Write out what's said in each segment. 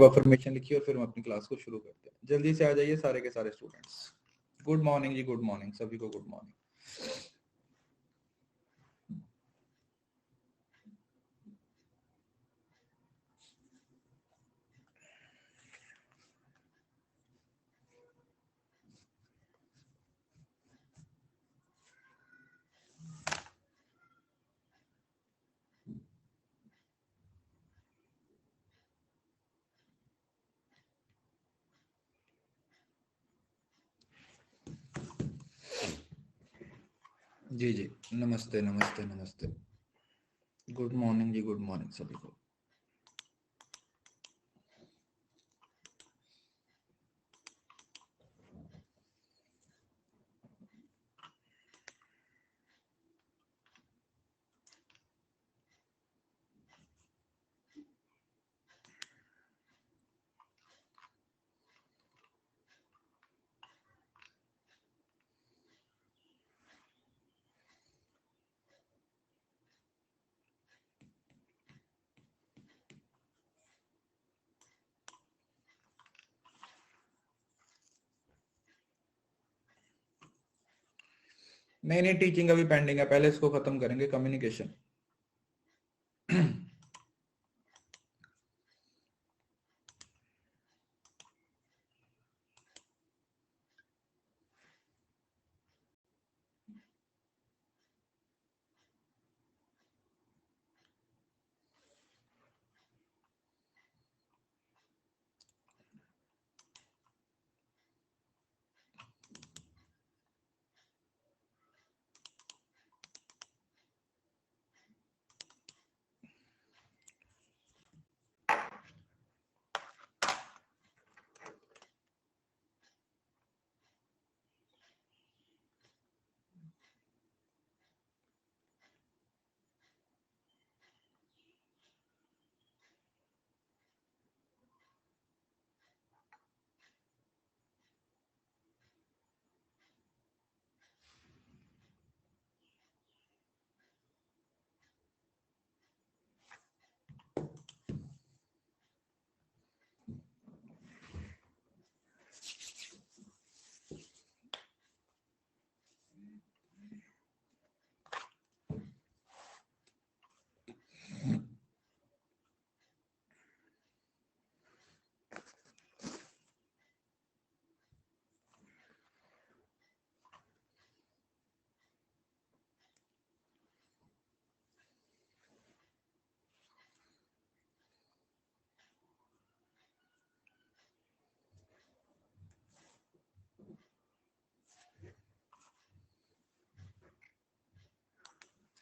Positive affirmation लिखिए और फिर हम अपनी क्लास को शुरू करते हैं। जल्दी से आ जाइए सारे के सारे स्टूडेंट्स। गुड मॉर्निंग जी, गुड मॉर्निंग सभी को, गुड मॉर्निंग। जी जी, नमस्ते नमस्ते नमस्ते, गुड मॉर्निंग जी, गुड मॉर्निंग सभी को। नहीं नहीं, टीचिंग अभी पेंडिंग है, पहले इसको खत्म करेंगे, कम्युनिकेशन।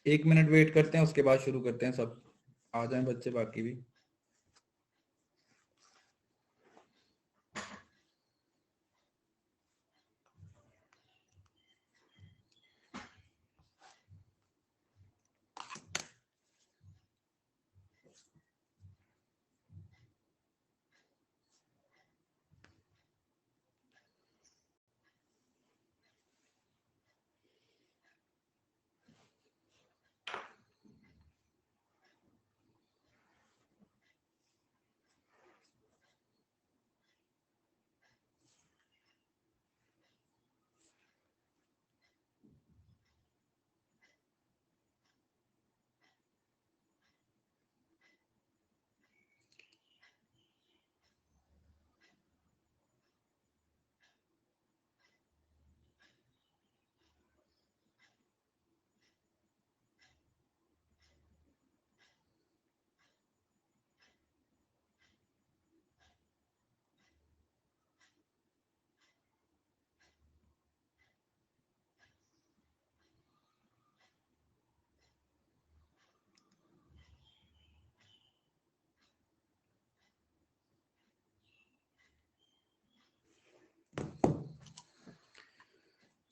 एक मिनट वेट करते हैं, उसके बाद शुरू करते हैं। सब आ जाएं बच्चे बाकी भी।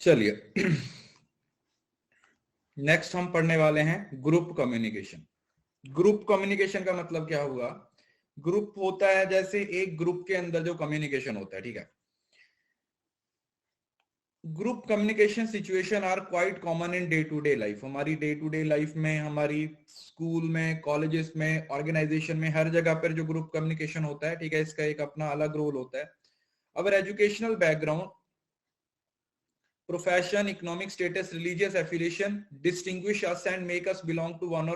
चलिए, नेक्स्ट हम पढ़ने वाले हैं ग्रुप कम्युनिकेशन। ग्रुप कम्युनिकेशन का मतलब क्या हुआ? ग्रुप होता है जैसे एक ग्रुप के अंदर जो कम्युनिकेशन होता है, ठीक है। Group communication situation are quite common in day to day life. हमारी डे टू डे लाइफ में, हमारी स्कूल में, कॉलेजेस में, ऑर्गेनाइजेशन में, हर जगह पर जो ग्रुप कम्युनिकेशन होता है, ठीक है, इसका एक अपना अलग रोल होता है। Our educational background, profession, economic status, religious affiliation distinguish us and make us belong to one or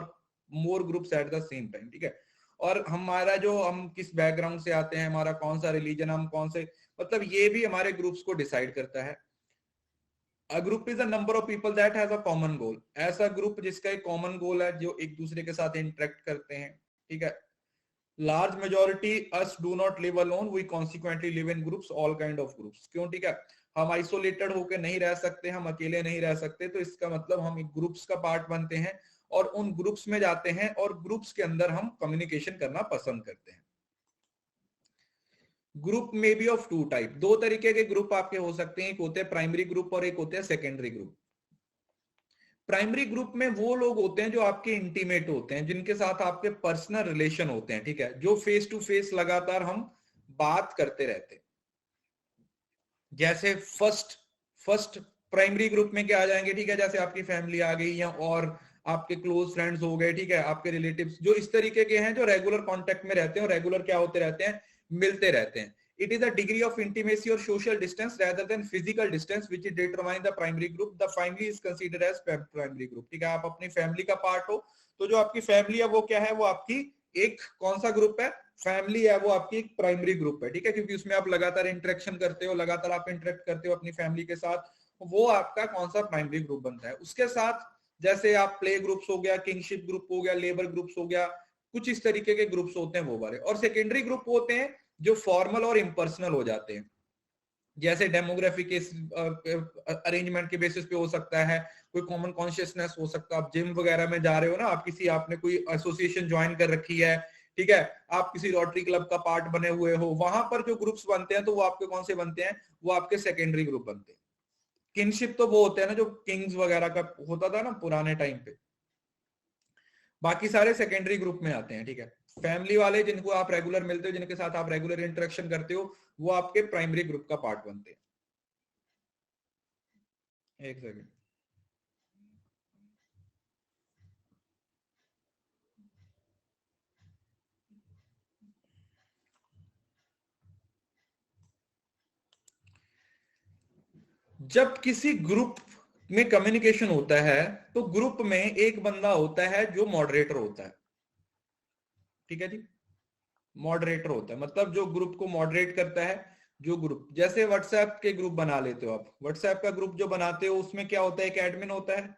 more groups at the same time, ठीक है। और हमारा जो, हम किस बैकग्राउंड से आते हैं, हमारा कौन सा रिलीजन, हम कौन से, मतलब ये भी हमारे ग्रुप्स को डिसाइड करता है। A group is a number of people that has a common goal। ऐसा ग्रुप जिसका एक कॉमन गोल है, जो एक दूसरे के साथ इंटरेक्ट करते हैं, ठीक है। Large majority us do not live alone, we consequently live in groups, all kind of groups. क्यों, ठीक है, हम आइसोलेटेड होकर नहीं रह सकते, हम अकेले नहीं रह सकते, तो इसका मतलब हम एक ग्रुप्स का पार्ट बनते हैं और उन ग्रुप्स में जाते हैं और ग्रुप्स के अंदर हम कम्युनिकेशन करना पसंद करते हैं। ग्रुप में बी ऑफ टू टाइप, दो तरीके के ग्रुप आपके हो सकते हैं, एक होते हैं प्राइमरी ग्रुप और एक होते हैं सेकेंडरी ग्रुप। प्राइमरी ग्रुप में वो लोग होते हैं जो आपके इंटीमेट होते हैं, जिनके साथ आपके पर्सनल रिलेशन होते हैं, ठीक है, जो फेस टू फेस लगातार हम बात करते रहते हैं। जैसे फर्स्ट प्राइमरी ग्रुप में क्या आ जाएंगे, ठीक है, जैसे आपकी फैमिली आ गई या और आपके क्लोज फ्रेंड्स हो गए, ठीक है, आपके रिलेटिव्स, जो इस तरीके के हैं, जो रेगुलर कांटेक्ट में रहते हैं और रेगुलर क्या होते रहते हैं, मिलते रहते हैं। It is a degree of intimacy or social distance rather than physical distance which is determine the primary group। The family is considered as primary group, ठीक है। आप अपनी फैमिली का पार्ट हो, तो जो आपकी फैमिली है वो क्या है, वो आपकी एक कौन सा ग्रुप है, फैमिली है, वो आपकी एक प्राइमरी ग्रुप है, ठीक है, क्योंकि उसमें आप लगातार इंटरेक्शन करते हो, लगातार आप इंटरेक्ट करते हो अपनी फैमिली के साथ, वो आपका कौन सा प्राइमरी ग्रुप बनता है। उसके साथ जैसे आप प्ले ग्रुप्स हो गया, किंगशिप ग्रुप हो गया, लेबर ग्रुप्स हो गया, कुछ इस तरीके के ग्रुप्स होते हैं वो वाले। और सेकेंडरी ग्रुप होते हैं जो फॉर्मल और इम्पर्सनल हो जाते हैं, जैसे डेमोग्राफी के अरेंजमेंट के बेसिस पे हो सकता है, कोई कॉमन कॉन्शियसनेस हो सकता है, आप जिम वगैरह में जा रहे हो ना, आप आपने कोई एसोसिएशन ज्वाइन कर रखी है, ठीक है, आप किसी रोटरी क्लब का पार्ट बने हुए हो, वहां पर जो ग्रुप्स बनते हैं तो वो आपके कौन से बनते हैं, वो आपके सेकेंडरी ग्रुप बनते हैं। किंगशिप तो वो होते हैं ना, जो किंग्स वगैरह का होता था ना पुराने टाइम पे, बाकी सारे सेकेंडरी ग्रुप में आते हैं, ठीक है। फैमिली वाले जिनको आप रेगुलर मिलते हो, जिनके साथ आप रेगुलर इंटरेक्शन करते हो, वो आपके प्राइमरी ग्रुप का पार्ट बनते हैं। एक सेकेंड, जब किसी ग्रुप में कम्युनिकेशन होता है तो ग्रुप में एक बंदा होता है जो मॉडरेटर होता है, ठीक है जी, मॉडरेटर होता है, मतलब जो ग्रुप को मॉडरेट करता है। जो ग्रुप, जैसे व्हाट्सएप के ग्रुप बना लेते हो आप, व्हाट्सएप का ग्रुप जो बनाते हो उसमें क्या होता है, एक एडमिन होता है।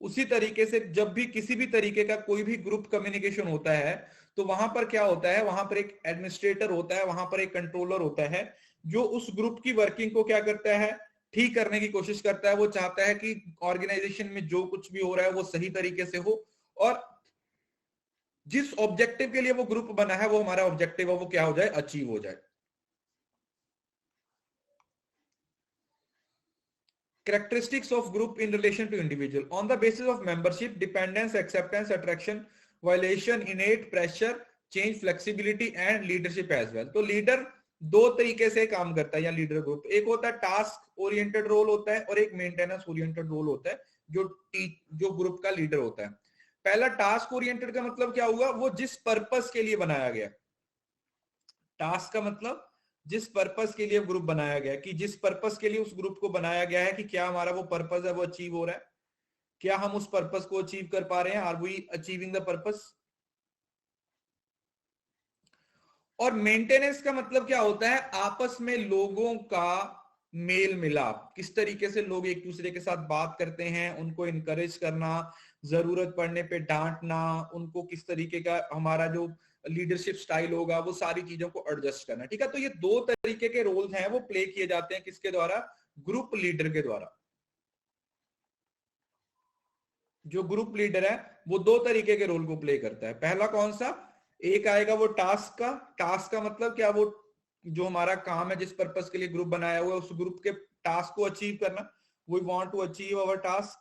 उसी तरीके से जब भी किसी भी तरीके का कोई भी ग्रुप कम्युनिकेशन होता है तो वहां पर क्या होता है, वहां पर एक एडमिनिस्ट्रेटर होता है, वहां पर एक कंट्रोलर होता है, जो उस ग्रुप की वर्किंग को क्या करता है, ठीक करने की कोशिश करता है। वो चाहता है कि ऑर्गेनाइजेशन में जो कुछ भी हो रहा है वो सही तरीके से हो, और जिस ऑब्जेक्टिव के लिए वो ग्रुप बना है, वो हमारा ऑब्जेक्टिव है, वो क्या हो जाए, अचीव हो जाए। Characteristics of group in relation to individual on the basis of membership, dependence, acceptance, attraction, violation, innate, pressure, change, flexibility and leadership as well। तो लीडर दो तरीके से काम करता है, या लीडर ग्रुप, एक होता है टास्क ओरिएंटेड रोल होता है और एक मेंटेनेंस ओरिएंटेड रोल होता है, जो ग्रुप का लीडर होता है। पहला टास्क ओरिएंटेड का मतलब क्या हुआ, वो जिस पर्पस के लिए बनाया गया, टास्क का मतलब जिस पर्पस के लिए ग्रुप बनाया गया, कि जिस पर्पस के लिए उस ग्रुप को बनाया गया है, कि क्या हमारा वो पर्पस है वो अचीव हो रहा है, क्या हम उस पर्पस को अचीव कर पा रहे हैं, are we achieving the purpose. और मेंटेनेंस का मतलब क्या होता है, आपस में लोगों का मेल मिलाप, किस तरीके से लोग एक दूसरे के साथ बात करते हैं, उनको इनकरेज करना, जरूरत पड़ने पे डांटना, उनको किस तरीके का हमारा जो लीडरशिप स्टाइल होगा, वो सारी चीजों को एडजस्ट करना, ठीक है। तो ये दो तरीके के रोल्स हैं, वो प्ले किए जाते हैं किसके द्वारा, ग्रुप लीडर के द्वारा। जो ग्रुप लीडर है वो दो तरीके के रोल को प्ले करता है। पहला कौन सा, एक आएगा वो टास्क का, टास्क का मतलब क्या, वो जो हमारा काम है, जिस पर्पस के लिए ग्रुप बनाया हुआ है, उस ग्रुप के टास्क को अचीव करना, we want to achieve our task,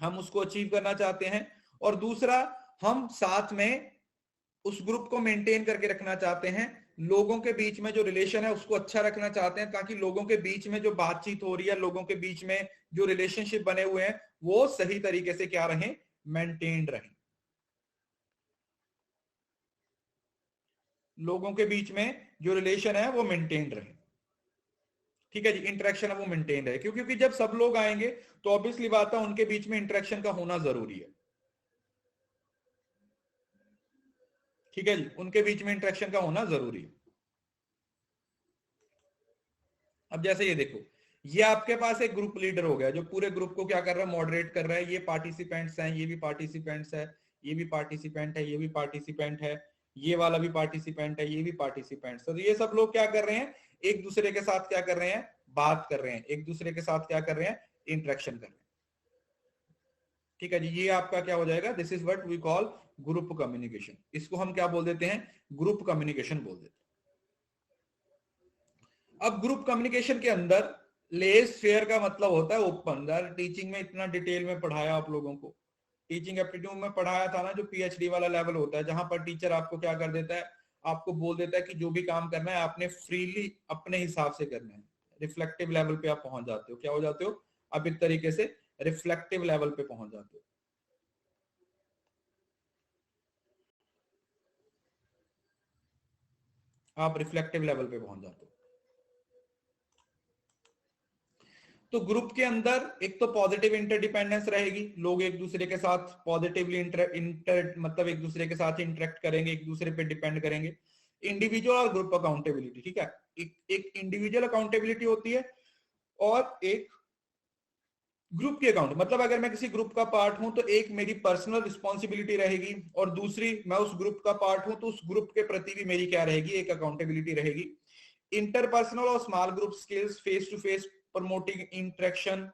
हम उसको अचीव करना चाहते हैं। और दूसरा, हम साथ में उस ग्रुप को मेंटेन करके रखना चाहते हैं, लोगों के बीच में जो रिलेशन है उसको अच्छा रखना चाहते हैं, ताकि लोगों के बीच में जो बातचीत हो रही है, लोगों के बीच में जो रिलेशनशिप बने हुए हैं वो सही तरीके से क्या रहें, मेंटेन्ड रहें। लोगों के बीच में जो रिलेशन है वो मेंटेन रहे, ठीक है जी, इंटरेक्शन है वो मेंटेन रहे, क्योंकि जब सब लोग आएंगे तो ऑब्वियसली बात है उनके बीच में इंटरेक्शन का होना जरूरी है, ठीक है जी, उनके बीच में इंटरेक्शन का होना जरूरी है। अब जैसे ये देखो, ये आपके पास एक ग्रुप लीडर हो गया जो पूरे ग्रुप को क्या कर रहा है, मॉडरेट कर रहा है। ये पार्टिसिपेंट्स हैं, ये भी पार्टिसिपेंट्स है, ये भी पार्टिसिपेंट है, ये भी पार्टिसिपेंट है, ये वाला भी पार्टिसिपेंट है, ये भी पार्टिसिपेंट्स। तो ये सब लोग क्या कर रहे हैं, एक दूसरे के साथ क्या कर रहे हैं, बात कर रहे हैं, एक दूसरे के साथ क्या कर रहे हैं, इंटरेक्शन कर रहे हैं, ठीक है जी। ये आपका क्या हो जाएगा, this is what we call group communication. इसको हम क्या बोल देते हैं, ग्रुप कम्युनिकेशन बोल देते हैं। अब ग्रुप कम्युनिकेशन के अंदर लेस फेयर का मतलब होता है ओपन। यार टीचिंग में इतना डिटेल में पढ़ाया आप लोगों को, टीचिंग एप्टीट्यूड में पढ़ाया था ना, जो पीएचडी वाला लेवल होता है, जहां पर टीचर आपको क्या कर देता है, आपको बोल देता है कि जो भी काम करना है आपने फ्रीली अपने हिसाब से करना है। रिफ्लेक्टिव लेवल पे आप पहुंच जाते हो, क्या हो जाते हो, आप एक तरीके से रिफ्लेक्टिव लेवल पे पहुंच जाते हो। आप रिफ्लेक्टिव लेवल पे पहुंच जाते हो। तो ग्रुप के अंदर एक तो पॉजिटिव इंटरडिपेंडेंस रहेगी, लोग एक दूसरे के साथ पॉजिटिवली मतलब एक दूसरे के साथ इंटरेक्ट करेंगे, एक दूसरे पे डिपेंड करेंगे। इंडिविजुअल और ग्रुप अकाउंटेबिलिटी, ठीक है, एक इंडिविजुअल अकाउंटेबिलिटी होती है और एक ग्रुप की अकाउंट। मतलब अगर मैं किसी ग्रुप का पार्ट हूं तो एक मेरी पर्सनल रिस्पॉन्सिबिलिटी रहेगी, और दूसरी मैं उस ग्रुप का पार्ट हूं तो उस ग्रुप के प्रति भी मेरी क्या रहेगी, एक अकाउंटेबिलिटी रहेगी। इंटरपर्सनल और small group skills, face to face promoting interaction,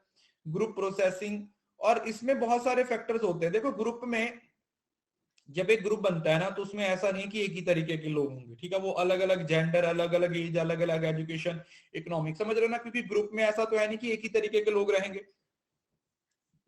group processing. और इसमें बहुत सारे फैक्टर्स होते हैं। देखो ग्रुप में जब एक ग्रुप बनता है ना, तो उसमें ऐसा नहीं कि एक ही तरीके के लोग होंगे, ठीक है, वो अलग अलग जेंडर, अलग अलग एज, अलग अलग एजुकेशन, इकोनॉमिक, समझ रहे हो ना, क्योंकि ग्रुप में ऐसा तो है नहीं कि एक ही तरीके के लोग रहेंगे।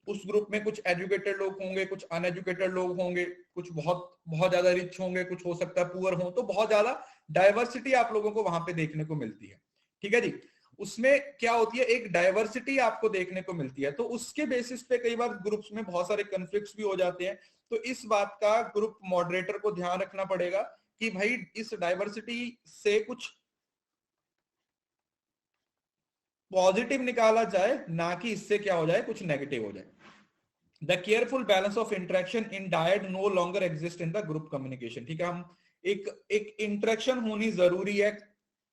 उस ग्रुप में कुछ एजुकेटेड लोग होंगे, कुछ अनएजुकेटेड लोग होंगे, कुछ बहुत बहुत ज्यादा रिच होंगे, कुछ हो सकता है पुअर हो, तो बहुत ज्यादा डाइवर्सिटी आप लोगों को वहां पे देखने को मिलती है, ठीक है जी। उसमें क्या होती है, एक डाइवर्सिटी आपको देखने को मिलती है, तो उसके बेसिस पे कई बार ग्रुप्स में बहुत सारे कन्फ्लिक्ट्स भी हो जाते हैं। तो इस बात का ग्रुप मॉडरेटर को ध्यान रखना पड़ेगा कि भाई इस डाइवर्सिटी से कुछ पॉजिटिव निकाला जाए, ना कि इससे क्या हो जाए, कुछ नेगेटिव हो जाए। The careful balance of interaction in dyad no longer exist in the group communication, ठीक है। हम एक इंटरेक्शन होनी जरूरी है,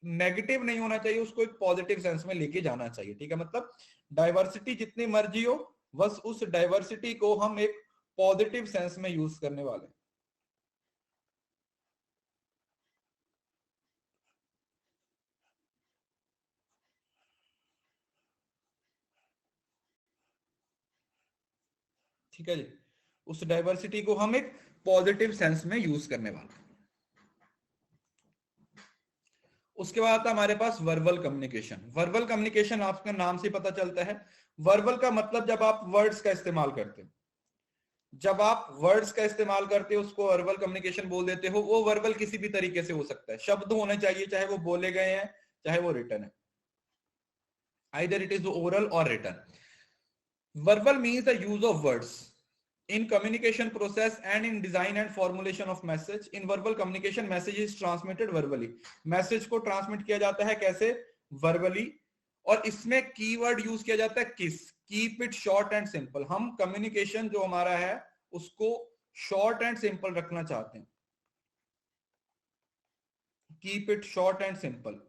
नेगेटिव नहीं होना चाहिए, उसको एक पॉजिटिव सेंस में लेके जाना चाहिए, ठीक है। मतलब डाइवर्सिटी जितनी मर्जी हो, बस उस डाइवर्सिटी को हम एक पॉजिटिव सेंस में यूज करने वाले हैं। ठीक है जी, उस डाइवर्सिटी को हम एक पॉजिटिव सेंस में यूज करने वाले हैं। उसके बाद हमारे पास वर्बल कम्युनिकेशन। वर्बल कम्युनिकेशन आपका नाम से पता चलता है, वर्बल का मतलब जब आप वर्ड्स का इस्तेमाल करते हो, जब आप वर्ड्स का इस्तेमाल करते हो उसको वर्बल कम्युनिकेशन बोल देते हो। वो वर्बल किसी भी तरीके से हो सकता है, शब्द होने चाहिए, चाहे वो बोले गए हैं चाहे वो रिटन है, आइदर इट इज ओरल और written. Verbal means the use of words in communication process and in design and formulation of message. In verbal communication, message is transmitted verbally. Message को transmit किया जाता है कैसे, verbally। और इसमें keyword use किया जाता है किस, keep it short and simple. हम कम्युनिकेशन जो हमारा है उसको शॉर्ट एंड सिंपल रखना चाहते हैं, keep it short and simple.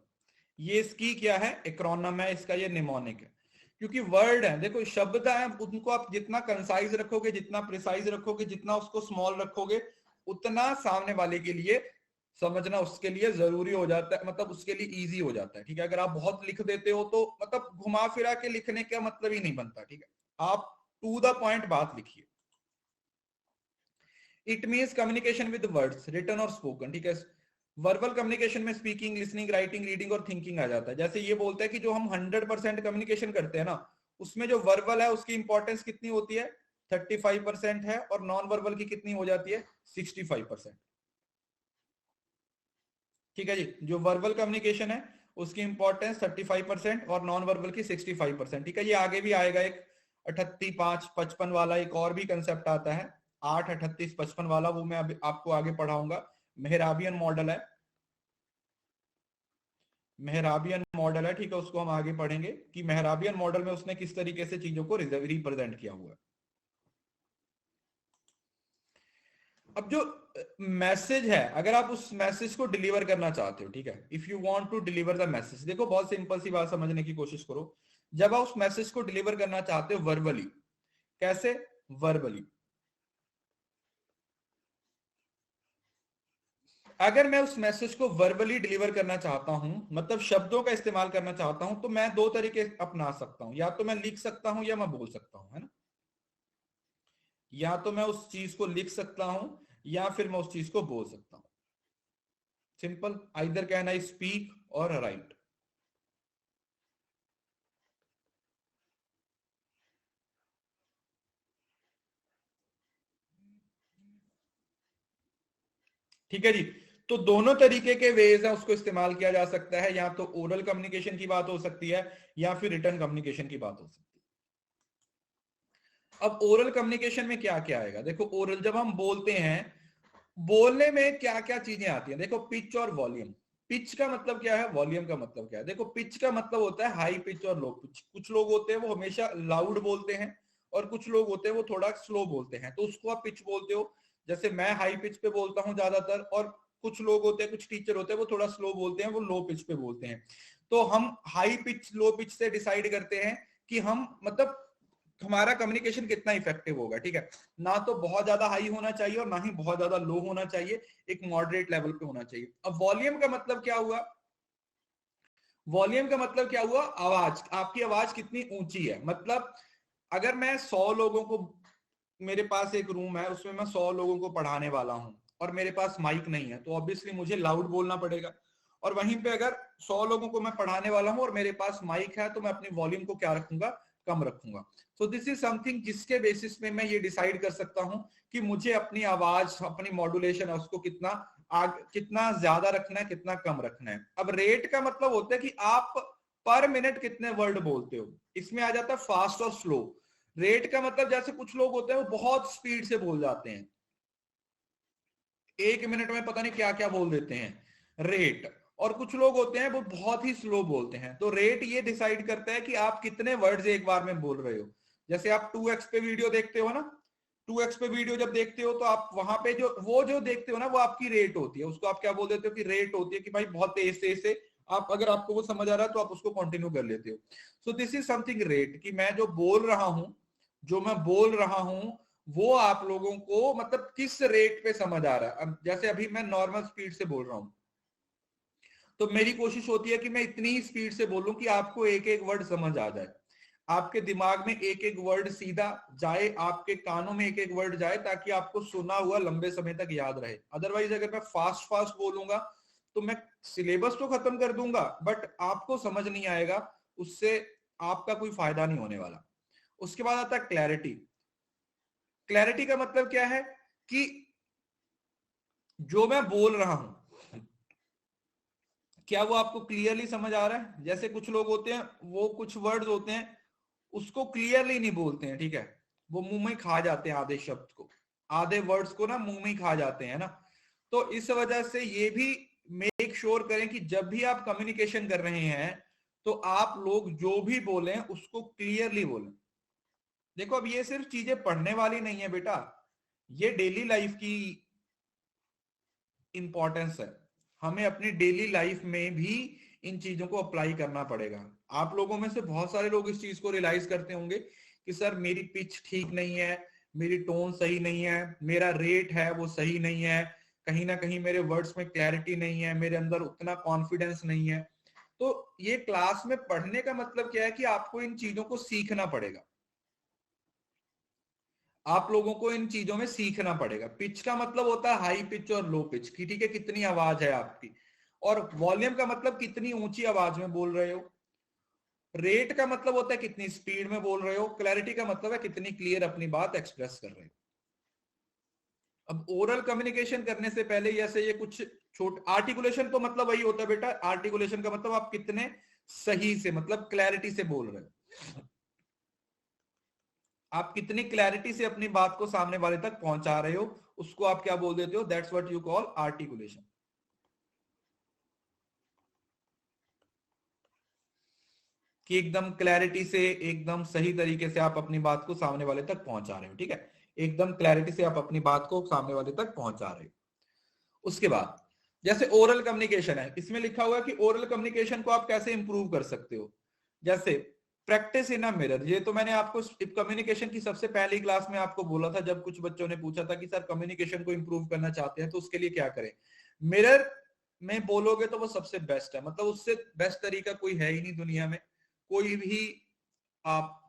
ये इसकी क्या है, एक्रोनम है इसका, ये निमोनिक है। क्योंकि वर्ड है, देखो शब्द है, उनको आप जितना कंसाइज रखोगे, जितना प्रिसाइज रखोगे, जितना उसको स्मॉल रखोगे, उतना सामने वाले के लिए समझना उसके लिए जरूरी हो जाता है, मतलब उसके लिए इजी हो जाता है, ठीक है। अगर आप बहुत लिख देते हो तो मतलब घुमा फिरा के लिखने का मतलब ही नहीं बनता, ठीक है। आप टू द पॉइंट बात लिखिए। It means communication with words, written और स्पोकन, ठीक है। वर्बल कम्युनिकेशन में स्पीकिंग, लिसनिंग, राइटिंग, रीडिंग और थिंकिंग आ जाता है। जैसे ये बोलता है कि जो हम 100% कम्युनिकेशन करते हैं ना, उसमें जो वर्बल है उसकी इंपॉर्टेंस कितनी होती है, 35% है, और नॉन वर्बल की कितनी हो जाती है, 65%। ठीक है जी। जो वर्बल कम्युनिकेशन है उसकी इंपॉर्टेंस 35% और नॉन वर्बल की 65%। ठीक है, ये आगे भी आएगा। एक 38 5 55 वाला एक और भी कंसेप्ट आता है, 8 38 55 वाला, वो मैं अभी आपको आगे पढ़ाऊंगा। मेहराबियन मॉडल है, मेहराबियन मॉडल है, ठीक है, उसको हम आगे पढ़ेंगे कि मेहराबियन मॉडल में उसने किस तरीके से चीजों को रिप्रेजेंट किया हुआ है। अब जो मैसेज है, अगर आप उस मैसेज को डिलीवर करना चाहते हो, ठीक है, if you want to deliver the message, देखो बहुत सिंपल सी बात समझने की कोशिश करो। जब आप उस मैसेज को डिलीवर करना चाहते हो वर्बली, कैसे? वर्बली। अगर मैं उस मैसेज को वर्बली डिलीवर करना चाहता हूं, मतलब शब्दों का इस्तेमाल करना चाहता हूं, तो मैं दो तरीके अपना सकता हूं। या तो मैं लिख सकता हूं या मैं बोल सकता हूं, है ना। या तो मैं उस चीज को लिख सकता हूं या फिर मैं उस चीज को बोल सकता हूं। Simple, either can I speak और राइट। ठीक है जी। तो दोनों तरीके के वेज है उसको इस्तेमाल किया जा सकता है। या तो ओरल कम्युनिकेशन की बात हो सकती है या फिर रिटर्न कम्युनिकेशन की बात हो सकती है। अब ओरल कम्युनिकेशन में क्या क्या आएगा, देखो ओरल जब हम बोलते हैं, बोलने में क्या क्या चीजें आती हैं, देखो पिच और वॉल्यूम। पिच का मतलब क्या है, वॉल्यूम का मतलब क्या है? देखो पिच का मतलब होता है हाई पिच और लो पिच। कुछ लोग होते हैं वो हमेशा लाउड बोलते हैं और कुछ लोग होते हैं वो थोड़ा स्लो बोलते हैं, तो उसको आप पिच बोलते हो। जैसे मैं हाई पिच पे बोलता हूं ज्यादातर, और कुछ लोग होते हैं, कुछ टीचर होते हैं वो थोड़ा स्लो बोलते हैं, वो लो पिच पे बोलते हैं। तो हम हाई पिच लो पिच से डिसाइड करते हैं कि हम मतलब हमारा कम्युनिकेशन कितना इफेक्टिव होगा। ठीक है, ना तो बहुत ज्यादा हाई होना चाहिए और ना ही बहुत ज्यादा लो होना चाहिए, एक मॉडरेट लेवल पे होना चाहिए। अब वॉल्यूम का मतलब क्या हुआ? वॉल्यूम का मतलब क्या हुआ? आवाज, आपकी आवाज कितनी ऊंची है। मतलब अगर मैं 100 लोगों को, मेरे पास एक रूम है उसमें मैं 100 लोगों को पढ़ाने वाला हूं और मेरे पास माइक नहीं है, तो ऑब्वियसली मुझे लाउड बोलना पड़ेगा। और वहीं पे अगर 100 लोगों को मैं पढ़ाने वाला हूं और मेरे पास माइक है, तो मैं अपनी वॉल्यूम को क्या रखूंगा? कम रखूंगा। सो दिस इज समथिंग जिसके बेसिस में मैं ये डिसाइड कर सकता हूं कि मुझे अपनी आवाज, अपनी मॉड्यूलेशन है उसको कितना ज्यादा रखना है, कितना कम रखना है। अब रेट का मतलब होता है कि आप पर मिनट कितने वर्ड बोलते हो। इसमें आ जाता है फास्ट और स्लो। रेट का मतलब जैसे कुछ लोग होते हैं वो बहुत स्पीड से बोल जाते हैं, 1 मिनट में पता नहीं क्या क्या बोल देते हैं, रेट। और कुछ लोग होते हैं वो बहुत ही स्लो बोलते हैं। तो रेट ये डिसाइड करता है कि आप कितने वर्ड्स एक बार में बोल रहे हो। जैसे आप 2x पे वीडियो देखते हो ना, 2x पे वीडियो जब देखते हो तो आप वहां पे जो देखते हो ना, वो आपकी रेट होती है। उसको आप क्या बोल देते हो कि रेट होती है, कि भाई बहुत तेज तेज से आप, अगर आपको वो समझ आ रहा है तो आप उसको कंटिन्यू कर लेते हो। So this is something rate, कि मैं जो बोल रहा हूं, जो मैं बोल रहा हूं, वो आप लोगों को मतलब किस रेट पे समझ आ रहा है। अब जैसे अभी मैं नॉर्मल स्पीड से बोल रहा हूं, तो मेरी कोशिश होती है कि मैं इतनी ही स्पीड से बोलूं कि आपको एक एक वर्ड समझ आ जाए, आपके दिमाग में एक एक वर्ड सीधा जाए, आपके कानों में एक एक वर्ड जाए, ताकि आपको सुना हुआ लंबे समय तक याद रहे। अदरवाइज अगर मैं फास्ट फास्ट बोलूंगा तो मैं सिलेबस तो खत्म कर दूंगा, बट आपको समझ नहीं आएगा, उससे आपका कोई फायदा नहीं होने वाला। उसके बाद आता है क्लैरिटी। क्लैरिटी का मतलब क्या है? कि जो मैं बोल रहा हूं, क्या वो आपको क्लियरली समझ आ रहा है? जैसे कुछ लोग होते हैं वो कुछ वर्ड्स होते हैं उसको क्लियरली नहीं बोलते हैं, ठीक है, वो मुंह में खा जाते हैं आधे शब्द को, आधे वर्ड्स को ना मुंह में खा जाते हैं ना। तो इस वजह से ये भी मेक श्योर करें कि जब भी आप कम्युनिकेशन कर रहे हैं तो आप लोग जो भी बोलें उसको क्लियरली बोलें। देखो अब ये सिर्फ चीजें पढ़ने वाली नहीं है बेटा, ये डेली लाइफ की इंपॉर्टेंस है। हमें अपनी डेली लाइफ में भी इन चीजों को अप्लाई करना पड़ेगा। आप लोगों में से बहुत सारे लोग इस चीज को रियलाइज करते होंगे कि सर मेरी पिच ठीक नहीं है, मेरी टोन सही नहीं है, मेरा रेट है वो सही नहीं है, कहीं ना कहीं मेरे वर्ड्स में क्लैरिटी नहीं है, मेरे अंदर उतना कॉन्फिडेंस नहीं है। तो ये क्लास में पढ़ने का मतलब क्या है कि आपको इन चीजों को सीखना पड़ेगा। आप लोगों को इन चीजों में सीखना पड़ेगा। पिच का मतलब होता है हाई पिच और लो पिच की, ठीक है, कितनी आवाज है आपकी। और वॉल्यूम का मतलब कितनी ऊंची आवाज में बोल रहे हो। रेट का मतलब होता है कितनी स्पीड में बोल रहे हो। क्लैरिटी का मतलब है कितनी क्लियर अपनी बात एक्सप्रेस कर रहे हो। अब ओरल कम्युनिकेशन करने से पहले जैसे ये कुछ छोट आर्टिकुलेशन तो मतलब वही होता है बेटा, आर्टिकुलेशन का मतलब आप कितने सही से मतलब क्लैरिटी से बोल रहे हो, आप कितनी क्लैरिटी से अपनी बात को सामने वाले तक पहुंचा रहे हो, उसको आप क्या बोल देते हो, that's what you call articulation. कि एकदम क्लैरिटी से एकदम सही तरीके से आप अपनी बात को सामने वाले तक पहुंचा रहे हो, ठीक है, एकदम क्लैरिटी से आप अपनी बात को सामने वाले तक पहुंचा रहे हो। उसके बाद जैसे ओरल कम्युनिकेशन है, इसमें लिखा हुआ है कि ओरल कम्युनिकेशन को आप कैसे इंप्रूव कर सकते हो। जैसे प्रैक्टिस इन अ मिरर, ये तो मैंने आपको कम्युनिकेशन की सबसे पहली क्लास में आपको बोला था, जब कुछ बच्चों ने पूछा था कि सर कम्युनिकेशन को इंप्रूव करना चाहते हैं तो उसके लिए क्या करें। मिरर में बोलोगे तो वो सबसे बेस्ट है, मतलब उससे बेस्ट तरीका कोई है ही नहीं दुनिया में। कोई भी आप,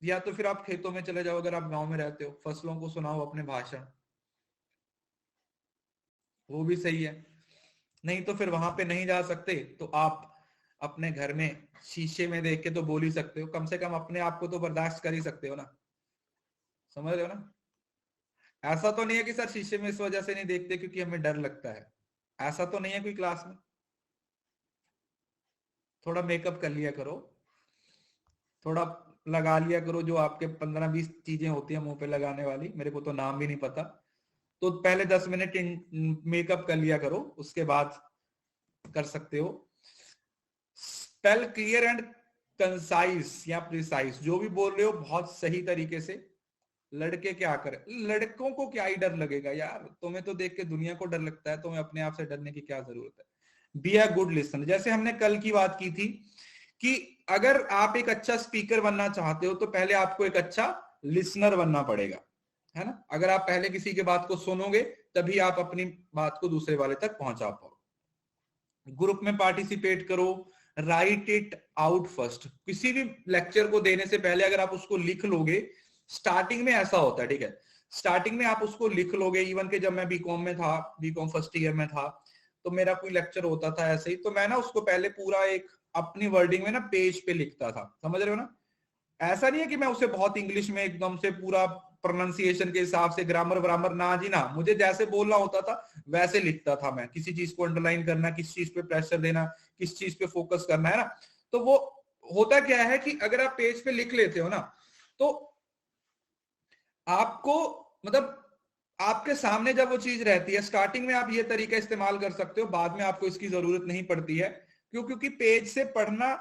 या तो फिर आप खेतों में चले जाओ, अगर आप गांव में रहते हो, फसलों को सुनाओ अपने भाषण, वो भी सही है। नहीं तो फिर वहां पे नहीं जा सकते तो आप अपने घर में शीशे में देख के तो बोल ही सकते हो, कम से कम अपने आप को तो बर्दाश्त कर ही सकते हो ना, समझ रहे हो ना। ऐसा तो नहीं है कि सर शीशे में इस वजह से नहीं देखते क्योंकि हमें डर लगता है, ऐसा तो नहीं है कोई क्लास में। थोड़ा मेकअप कर लिया करो, थोड़ा लगा लिया करो, जो आपके 15-20 चीजें होती है मुंह पे लगाने वाली, मेरे को तो नाम भी नहीं पता, तो पहले 10 मिनट मेकअप कर लिया करो, उसके बाद कर सकते हो। स्पेल क्लियर एंड कंसाइज या प्रिसाइज, जो भी बोल रहे हो बहुत सही तरीके से। लड़के क्या करें, लड़कों को क्या ही डर लगेगा यार, तुम्हें तो देख के दुनिया को डर लगता है, तुम्हें अपने आप से डरने की क्या जरूरत है। बी अ गुड लिसनर, जैसे हमने कल की बात की थी कि अगर आप एक अच्छा स्पीकर बनना चाहते हो तो पहले आपको एक अच्छा लिसनर बनना पड़ेगा, है ना। अगर आप पहले किसी की बात को सुनोगे तभी आप अपनी बात को दूसरे वाले तक पहुंचा पाओ। ग्रुप में पार्टिसिपेट करो, राइट इट आउट फर्स्ट, किसी भी लेक्चर को देने से पहले अगर आप उसको लिख लोगे, स्टार्टिंग में ऐसा होता है, ठीक है, स्टार्टिंग में आप उसको लिख लोगे। इवन के जब मैं बीकॉम में था, बीकॉम फर्स्ट ईयर में था, तो मेरा कोई लेक्चर होता था ऐसे ही, तो मैं ना उसको पहले पूरा एक अपनी वर्डिंग में ना पेज पे लिखता था, समझ रहे हो ना। ऐसा नहीं है कि मैं उसे बहुत इंग्लिश में एकदम से पूरा प्रोनाउंसिएशन के हिसाब से ग्रामर व्रामर ना जी ना, मुझे जैसे बोलना होता था वैसे लिखता था मैं, किसी चीज को अंडरलाइन करना, किस चीज पे प्रेशर देना, किस चीज पे फोकस करना है ना। तो वो होता क्या है कि अगर आप पेज पे लिख लेते हो ना, तो आपको मतलब आपके सामने जब वो चीज रहती है, स्टार्टिंग में आप ये तरीका इस्तेमाल कर सकते हो, बाद में आपको इसकी जरूरत नहीं पड़ती है। क्योंकि पेज से पढ़ना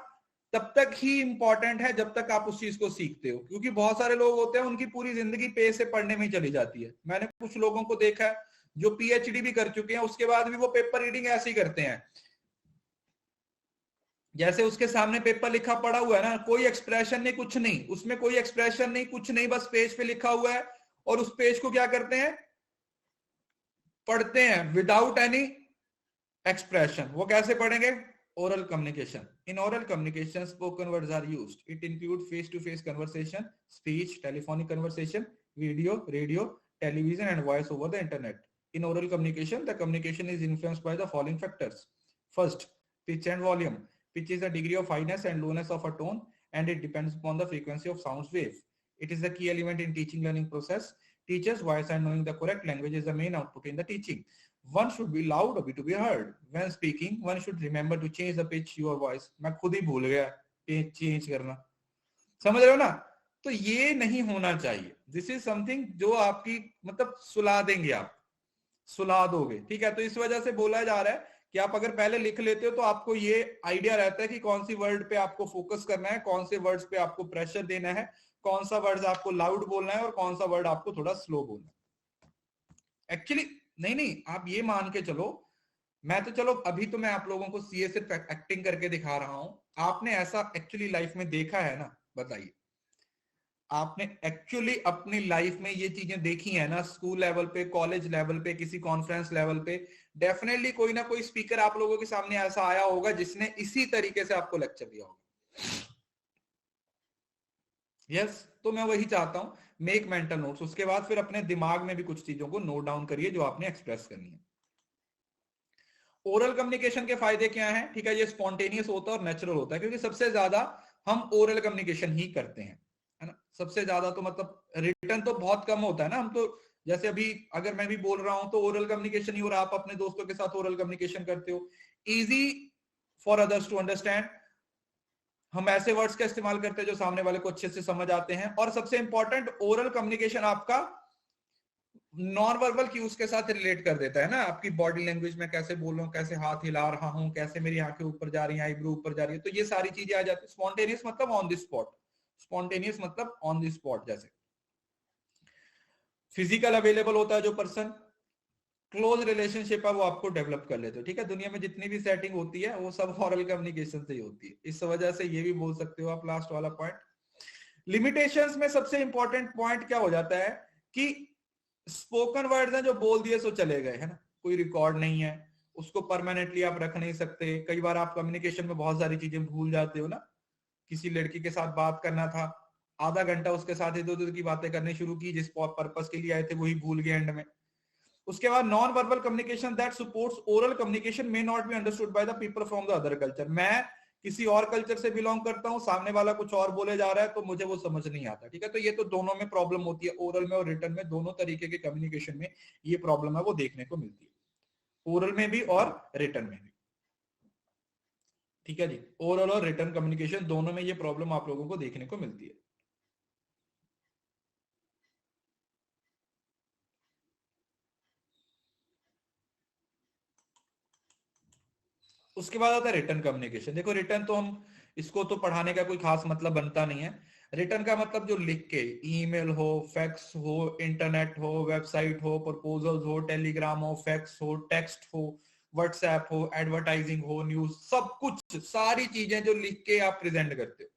तब तक ही इंपॉर्टेंट है जब तक आप उस चीज को सीखते हो, क्योंकि बहुत सारे लोग होते हैं उनकी पूरी जिंदगी पेज से पढ़ने में ही चली जाती है। मैंने कुछ लोगों को देखा है जो पीएचडी भी कर चुके हैं, उसके बाद भी वो पेपर रीडिंग ऐसे ही करते हैं, जैसे उसके सामने पेपर लिखा पड़ा हुआ है ना, कोई एक्सप्रेशन नहीं, कुछ नहीं उसमें, कोई एक्सप्रेशन नहीं, कुछ नहीं, बस पेज पे लिखा हुआ है, और उस पेज को क्या करते हैं, पढ़ते हैं विदाउट एनी एक्सप्रेशन। वो कैसे पढ़ेंगे, oral communication. In oral communication, spoken words are used. It includes face-to-face conversation, speech, telephonic conversation, video, radio, television, and voice over the internet. In oral communication, the communication is influenced by the following factors. First, pitch and volume. Pitch is the degree of highness and lowness of a tone, and it depends upon the frequency of sound wave. It is the key element in teaching learning process. Teachers' voice and knowing the correct language is the main output in the teaching. One should be loud to be heard. When speaking, one should remember to change the pitch your voice. मैं खुद ही भूल गया pitch change करना, समझ रहे हो ना। तो ये नहीं होना चाहिए। दिस इज समथिंग जो आपकी मतलब सुला देंगे, आप सुला दोगे, ठीक है। तो इस वजह से बोला जा रहा है कि आप अगर पहले लिख लेते हो तो आपको ये आइडिया रहता है कि कौन सी वर्ड पे आपको फोकस करना है, कौन से वर्ड्स पे आपको प्रेशर देना है, कौन सा वर्ड आपको लाउड बोलना है और कौन सा वर्ड आपको थोड़ा स्लो बोलना है। एक्चुअली नहीं, आप ये मान के चलो, मैं तो चलो अभी तो मैं आप लोगों को सीए से एक्टिंग करके दिखा रहा हूं, आपने ऐसा एक्चुअली लाइफ में देखा है ना, बताइए, आपने एक्चुअली अपनी लाइफ में ये चीजें देखी है ना, स्कूल लेवल पे, कॉलेज लेवल पे, किसी कॉन्फ्रेंस लेवल पे, डेफिनेटली कोई ना कोई स्पीकर आप लोगों के सामने ऐसा आया होगा जिसने इसी तरीके से आपको लेक्चर दिया होगा। यस, तो मैं वही चाहता हूं, मेक मेंटल नोट्स, उसके बाद फिर अपने दिमाग में भी कुछ चीजों को नोट डाउन करिए जो आपने एक्सप्रेस करनी है। ओरल कम्युनिकेशन के फायदे क्या हैं, ठीक है, ये स्पॉन्टेनियस होता है और नेचुरल होता है, क्योंकि सबसे ज्यादा हम ओरल कम्युनिकेशन ही करते हैं, है ना। सबसे ज्यादा तो मतलब रिटर्न तो बहुत कम होता है ना, हम तो जैसे अभी अगर मैं भी बोल रहा हूं तो ओरल कम्युनिकेशन ही, और आप अपने दोस्तों के साथ ओरल कम्युनिकेशन करते हो, easy for others to understand. हम ऐसे वर्ड्स का इस्तेमाल करते हैं जो सामने वाले को अच्छे से समझ आते हैं। और सबसे इंपॉर्टेंट, ओरल कम्युनिकेशन आपका नॉन वर्बल क्यूज के साथ रिलेट कर देता है ना, आपकी बॉडी लैंग्वेज में कैसे बोल रहा हूँ, कैसे हाथ हिला रहा हूँ, कैसे मेरी आंखें ऊपर जा रही हैं, आईब्रो ऊपर जा रही है, तो ये सारी चीजें आ जाती है। स्पॉन्टेनियस मतलब ऑन द स्पॉट, स्पॉन्टेनियस मतलब ऑन द स्पॉट। जैसे फिजिकल अवेलेबल होता है जो पर्सन, क्लोज रिलेशनशिप है वो आपको डेवलप कर लेते हो। ठीक है, दुनिया में जितनी भी सेटिंग होती है वो सब ओरल कम्युनिकेशन से ही होती है। इस वजह से ये भी बोल सकते हो आप लास्ट वाला पॉइंट। लिमिटेशंस में सबसे इंपॉर्टेंट पॉइंट क्या हो जाता है कि स्पोकन वर्ड्स हैं जो बोल दिए सो चले गए, है ना, कोई रिकॉर्ड नहीं है, उसको परमानेंटली आप रख नहीं सकते। कई बार आप कम्युनिकेशन में बहुत सारी चीजें भूल जाते हो ना। किसी लड़की के साथ बात करना था, आधा घंटा उसके साथ इधर उधर की बातें करनी शुरू की, जिस पर्पस के लिए आए थे वही भूल गए एंड में। उसके बाद non verbal communication that supports oral communication may not be understood by the people from the other culture. मैं किसी और कल्चर से बिलोंग करता हूं, सामने वाला कुछ और बोले जा रहा है तो मुझे वो समझ नहीं आता। ठीक है, तो ये तो दोनों में प्रॉब्लम होती है, ओरल में और रिटन में, दोनों तरीके के कम्युनिकेशन में ये प्रॉब्लम है वो देखने को मिलती है, ओरल में भी और रिटन में भी। ठीक है जी, ओरल और रिटन कम्युनिकेशन दोनों में ये प्रॉब्लम आप लोगों को देखने को मिलती है। उसके बाद आता है रिटर्न कम्युनिकेशन। देखो रिटर्न तो हम इसको तो पढ़ाने का कोई खास मतलब बनता नहीं है। रिटर्न का मतलब जो लिख के, ईमेल हो, फैक्स हो, इंटरनेट हो, वेबसाइट हो, प्रपोजल्स हो, टेलीग्राम हो, फैक्स हो, टेक्स्ट हो, व्हाट्सएप हो, एडवर्टाइजिंग हो, न्यूज, सब कुछ, सारी चीजें जो लिख के आप प्रेजेंट करते हो।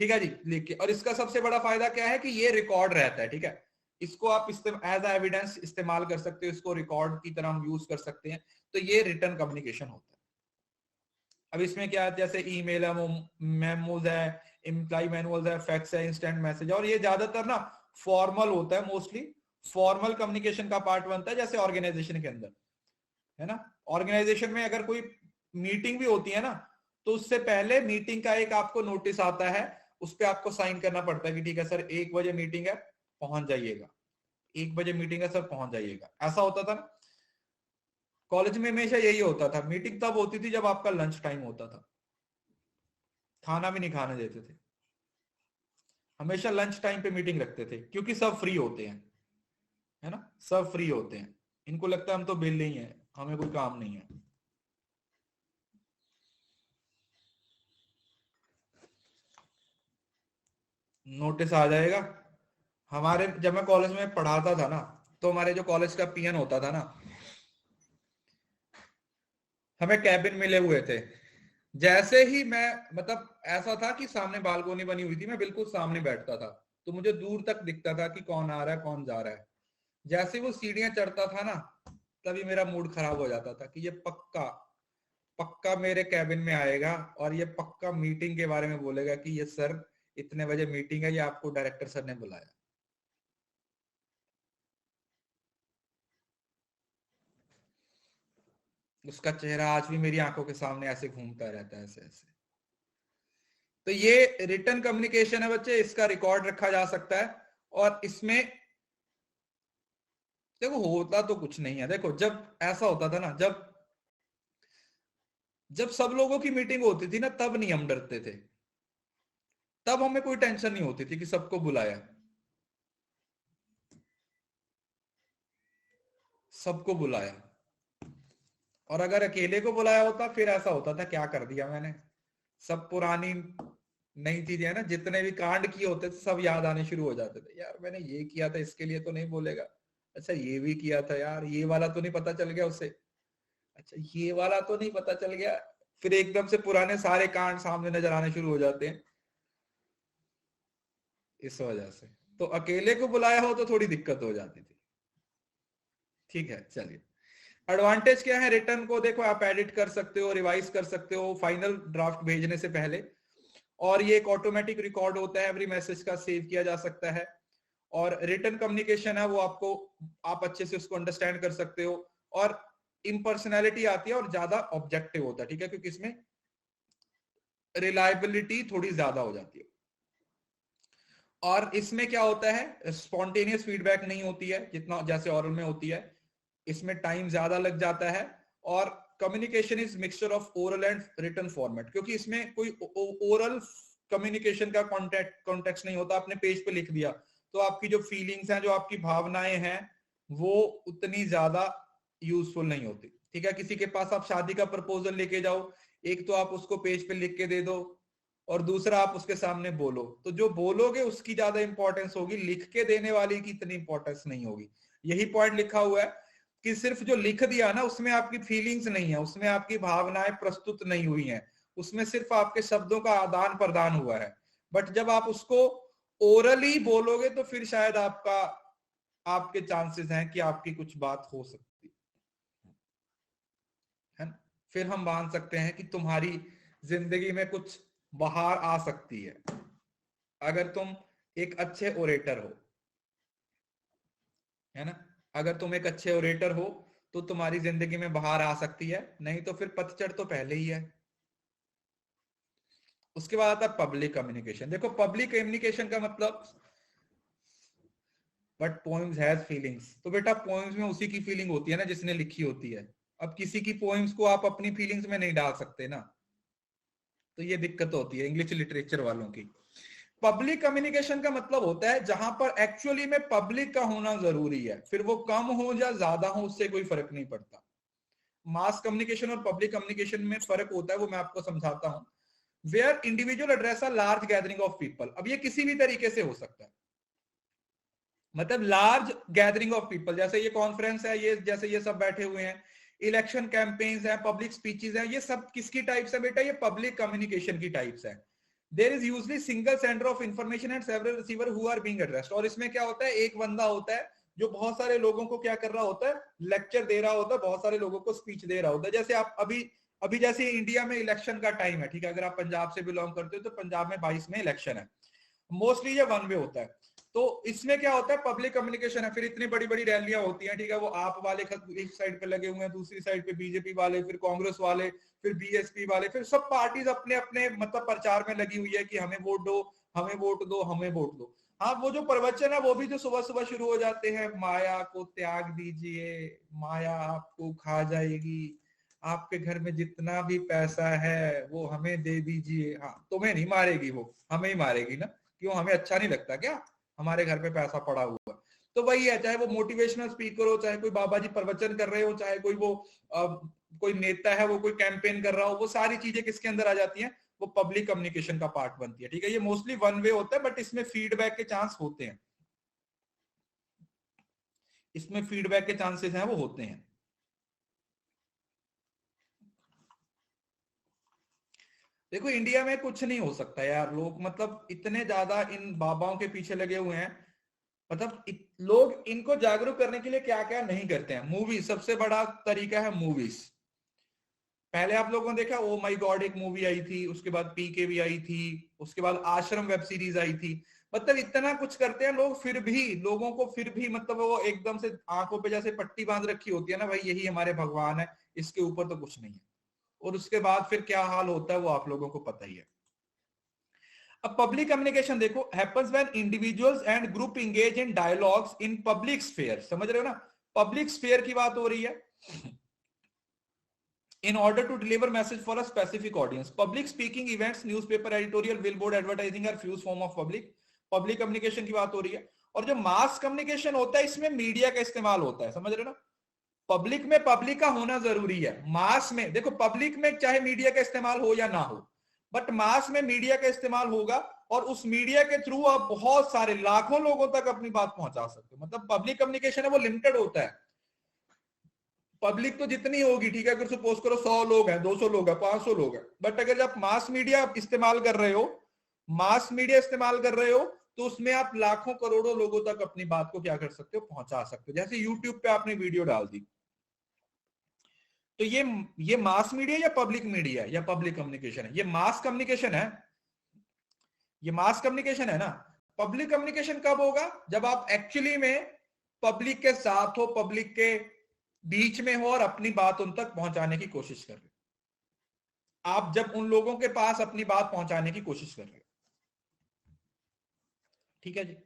ठीक है जी, लिख के। और इसका सबसे बड़ा फायदा क्या है कि ये रिकॉर्ड रहता है। ठीक है, इसको आप एज एविडेंस इस्तेमाल कर सकते हो, इसको रिकॉर्ड की तरह हम यूज कर सकते हैं। तो ये रिटर्न कम्युनिकेशन होता है। अब इसमें क्या है, जैसे ईमेल है, मेमोज है, एम्प्लॉय मैनुअल्स है, फैक्स है, इंस्टेंट मैसेज, और ये ज्यादातर ना फॉर्मल होता है, मोस्टली फॉर्मल कम्युनिकेशन का पार्ट बनता है। जैसे ऑर्गेनाइजेशन के अंदर, है ना, ऑर्गेनाइजेशन में अगर कोई मीटिंग भी होती है ना, तो उससे पहले मीटिंग का एक आपको नोटिस आता है, उस पर आपको साइन करना पड़ता है कि ठीक है सर 1 बजे मीटिंग है, पहुंच जाइएगा, 1 बजे मीटिंग है सर, पहुंच जाइएगा। ऐसा होता था ना कॉलेज में, हमेशा यही होता था। मीटिंग तब होती थी जब आपका लंच टाइम होता था, खाना भी नहीं खाने देते थे, हमेशा लंच टाइम पे मीटिंग रखते थे, क्योंकि सब फ्री होते हैं, है ना, सब फ्री होते हैं, इनको लगता है हम तो बिल नहीं है, हमें कोई काम नहीं है। नोटिस आ जाएगा। हमारे जब मैं कॉलेज में पढ़ाता था ना, तो हमारे जो कॉलेज का पीएन होता था ना, हमें कैबिन मिले हुए थे। जैसे ही मैं, मतलब ऐसा था कि सामने बालकोनी बनी हुई थी, मैं बिल्कुल सामने बैठता था, तो मुझे दूर तक दिखता था कि कौन आ रहा है कौन जा रहा है। जैसे वो सीढ़ियां चढ़ता था ना, तभी मेरा मूड खराब हो जाता था कि ये पक्का पक्का मेरे कैबिन में आएगा और ये पक्का मीटिंग के बारे में बोलेगा कि ये सर इतने बजे मीटिंग है, ये आपको डायरेक्टर सर ने बुलाया। उसका चेहरा आज भी मेरी आंखों के सामने ऐसे घूमता रहता है, ऐसे ऐसे। तो ये रिटर्न कम्युनिकेशन है बच्चे, इसका रिकॉर्ड रखा जा सकता है। और इसमें देखो होता तो कुछ नहीं है। देखो जब ऐसा होता था ना, जब जब सब लोगों की मीटिंग होती थी ना, तब नहीं हम डरते थे, तब हमें कोई टेंशन नहीं होती थी कि सबको बुलाया, सबको बुलाया। और अगर अकेले को बुलाया होता फिर ऐसा होता था क्या कर दिया मैंने। सब पुरानी नई चीजें है ना, जितने भी कांड किए होते थे सब याद आने शुरू हो जाते थे। यार मैंने ये किया था, इसके लिए तो नहीं बोलेगा, अच्छा ये भी किया था यार, ये वाला तो नहीं पता चल गया उसे, अच्छा ये वाला तो नहीं पता चल गया। फिर एकदम से पुराने सारे कांड सामने नजर आने शुरू हो जाते हैं, इस वजह से। तो अकेले को बुलाया हो तो थोड़ी दिक्कत हो जाती थी। ठीक है, चलिए। एडवांटेज क्या है रिटर्न को, देखो आप एडिट कर सकते हो, रिवाइज कर सकते हो फाइनल ड्राफ्ट भेजने से पहले, और ये एक ऑटोमेटिक रिकॉर्ड होता है, एवरी मैसेज का सेव किया जा सकता है। और रिटर्न कम्युनिकेशन है वो आपको, आप अच्छे से उसको अंडरस्टैंड कर सकते हो, और इम्पर्सनैलिटी आती है और ज्यादा ऑब्जेक्टिव होता है। ठीक है, क्योंकि इसमें रिलायबिलिटी थोड़ी ज्यादा हो जाती है। और इसमें क्या होता है, स्पॉन्टेनियस फीडबैक नहीं होती है जितना जैसे ओरल में होती है, इसमें टाइम ज्यादा लग जाता है। और communication is mixture of oral and written format, क्योंकि इसमें कोई ओरल कम्युनिकेशन का कॉन्टेक्स्ट नहीं होता। आपने पेज पे लिख दिया तो आपकी जो फीलिंग्स हैं, जो आपकी भावनाएं हैं, वो उतनी ज्यादा यूजफुल नहीं होती। ठीक है, किसी के पास आप शादी का प्रपोजल लेके जाओ, एक तो आप उसको पेज पे लिख के दे दो और दूसरा आप उसके सामने बोलो, तो जो बोलोगे उसकी ज्यादा इंपॉर्टेंस होगी, लिख के देने वाले की इतनी इंपॉर्टेंस नहीं होगी। यही पॉइंट लिखा हुआ है कि सिर्फ जो लिख दिया ना, उसमें आपकी फीलिंग्स नहीं है, उसमें आपकी भावनाएं प्रस्तुत नहीं हुई हैं, उसमें सिर्फ आपके शब्दों का आदान प्रदान हुआ है। बट जब आप उसको ओरली बोलोगे तो फिर शायद आपके चांसेस हैं कि आपकी कुछ बात हो सकती है ना, फिर हम मान सकते हैं कि तुम्हारी जिंदगी में कुछ बाहर आ सकती है अगर तुम एक अच्छे ओरेटर हो, है ना। अगर तुम एक अच्छे ओरेटर हो तो तुम्हारी जिंदगी में बाहर आ सकती है, नहीं तो फिर पतझड़ तो पहले ही है। उसके बाद आता है पब्लिक कम्युनिकेशन। देखो पब्लिक कम्युनिकेशन का मतलब, बट पोएम्स हैज फीलिंग्स, तो बेटा पोएम्स में उसी की फीलिंग होती है ना जिसने लिखी होती है। अब किसी की पोएम्स को आप अपनी फीलिंग्स में नहीं डाल सकते ना, तो ये दिक्कत होती है इंग्लिश लिटरेचर वालों की। पब्लिक कम्युनिकेशन का मतलब होता है जहां पर एक्चुअली में पब्लिक का होना जरूरी है, फिर वो कम हो या ज्यादा हो उससे कोई फर्क नहीं पड़ता। मास कम्युनिकेशन और पब्लिक कम्युनिकेशन में फर्क होता है, वो मैं आपको समझाता हूं। Where individual address a large gathering of people, अब ये किसी भी तरीके से हो सकता है, मतलब लार्ज गैदरिंग ऑफ पीपल, जैसे ये कॉन्फ्रेंस है, ये जैसे ये सब बैठे हुए हैं, इलेक्शन कैंपेन्स हैं, पब्लिक स्पीचेस हैं, ये सब किसकी टाइप्स है बेटा, ये पब्लिक कम्युनिकेशन की टाइप्स है। There is usually single centre of information and several receiver who are being addressed, और इसमें क्या होता है, एक बंदा होता है जो बहुत सारे लोगों को क्या कर रहा होता है, लेक्चर दे रहा होता है, बहुत सारे लोगों को स्पीच दे रहा होता है। जैसे आप अभी अभी जैसे इंडिया में इलेक्शन का टाइम है, ठीक है, अगर आप पंजाब से बिलोंग करते हो तो पंजाब में 22 में इलेक्शन है, मोस्टली ये वन वे होता है। तो इसमें क्या होता है, पब्लिक कम्युनिकेशन है, फिर इतनी बड़ी बड़ी रैलियां होती हैं, ठीक है, वो आप वाले एक साइड पे लगे हुए हैं, दूसरी साइड पे बीजेपी वाले, फिर कांग्रेस वाले, फिर बीएसपी वाले, फिर सब पार्टीज अपने अपने मतलब प्रचार में लगी हुई है कि हमें वोट दो, हमें वोट दो, हमें वोट दो। हाँ, वो जो प्रवचन है वो भी जो सुबह सुबह शुरू हो जाते हैं, माया को त्याग दीजिए, माया आपको खा जाएगी, आपके घर में जितना भी पैसा है वो हमें दे दीजिए। हाँ, तुम्हें नहीं मारेगी, वो हमें ही मारेगी ना, क्यों, हमें अच्छा नहीं लगता क्या हमारे घर पे पैसा पड़ा हुआ। तो वही है, चाहे वो मोटिवेशनल स्पीकर हो, चाहे कोई बाबा जी प्रवचन कर रहे हो, चाहे कोई वो कोई नेता है वो कोई कैंपेन कर रहा हो, वो सारी चीजें किसके अंदर आ जाती हैं, वो पब्लिक कम्युनिकेशन का पार्ट बनती है। ठीक है, ये मोस्टली वन वे होता है, बट इसमें फीडबैक के चांस होते हैं, इसमें फीडबैक के चांसेस हैं वो होते हैं। देखो इंडिया में कुछ नहीं हो सकता यार, लोग मतलब इतने ज्यादा इन बाबाओं के पीछे लगे हुए हैं, मतलब लोग इनको जागरूक करने के लिए क्या क्या नहीं करते हैं। मूवी सबसे बड़ा तरीका है, मूवीज। पहले आप लोगों ने देखा ओ माई गॉड एक मूवी आई थी, उसके बाद पीके भी आई थी, उसके बाद आश्रम वेब सीरीज आई थी। मतलब इतना कुछ करते हैं लोग, फिर भी लोगों को फिर भी मतलब वो एकदम से आंखों पे जैसे पट्टी बांध रखी होती है ना, भाई यही हमारे भगवान है, इसके ऊपर तो कुछ नहीं है। और उसके बाद फिर क्या हाल होता है वो आप लोगों को पता ही है। अब पब्लिक कम्युनिकेशन देखो happens when individuals and group engage in dialogues in public sphere, समझ रहे हो ना, पब्लिक स्फीयर की बात हो रही है। In order to deliver message for a specific audience, public speaking events, newspaper editorial, billboard advertising are few form of public communication की बात हो रही है। और जो मास कम्युनिकेशन होता है इसमें मीडिया का इस्तेमाल होता है, समझ रहे हो ना। पब्लिक में पब्लिक का होना जरूरी है, मास में देखो पब्लिक में चाहे मीडिया का इस्तेमाल हो या ना हो, बट मास में मीडिया का इस्तेमाल होगा, और उस मीडिया के थ्रू आप बहुत सारे लाखों लोगों तक अपनी बात पहुंचा सकते हो। मतलब पब्लिक कम्युनिकेशन है वो लिमिटेड होता है, पब्लिक तो जितनी होगी, ठीक है, अगर सपोज करो 100 लोग हैं, 200 लोग हैं, 500 लोग हैं, बट अगर आप मास मीडिया इस्तेमाल कर रहे हो, मास मीडिया इस्तेमाल कर रहे हो, तो उसमें आप लाखों करोड़ों लोगों तक अपनी बात को क्या कर सकते हो, पहुंचा सकते हो। जैसे यूट्यूब पे आपने वीडियो डाल दी, तो ये मास मीडिया या पब्लिक मीडिया या पब्लिक कम्युनिकेशन है, ये मास कम्युनिकेशन है, ये मास कम्युनिकेशन है ना। पब्लिक कम्युनिकेशन कब होगा, जब आप एक्चुअली में पब्लिक के साथ हो, पब्लिक के बीच में हो और अपनी बात उन तक पहुंचाने की कोशिश कर रहे हो, आप जब उन लोगों के पास अपनी बात पहुंचाने की कोशिश कर रहे हो। ठीक है जी।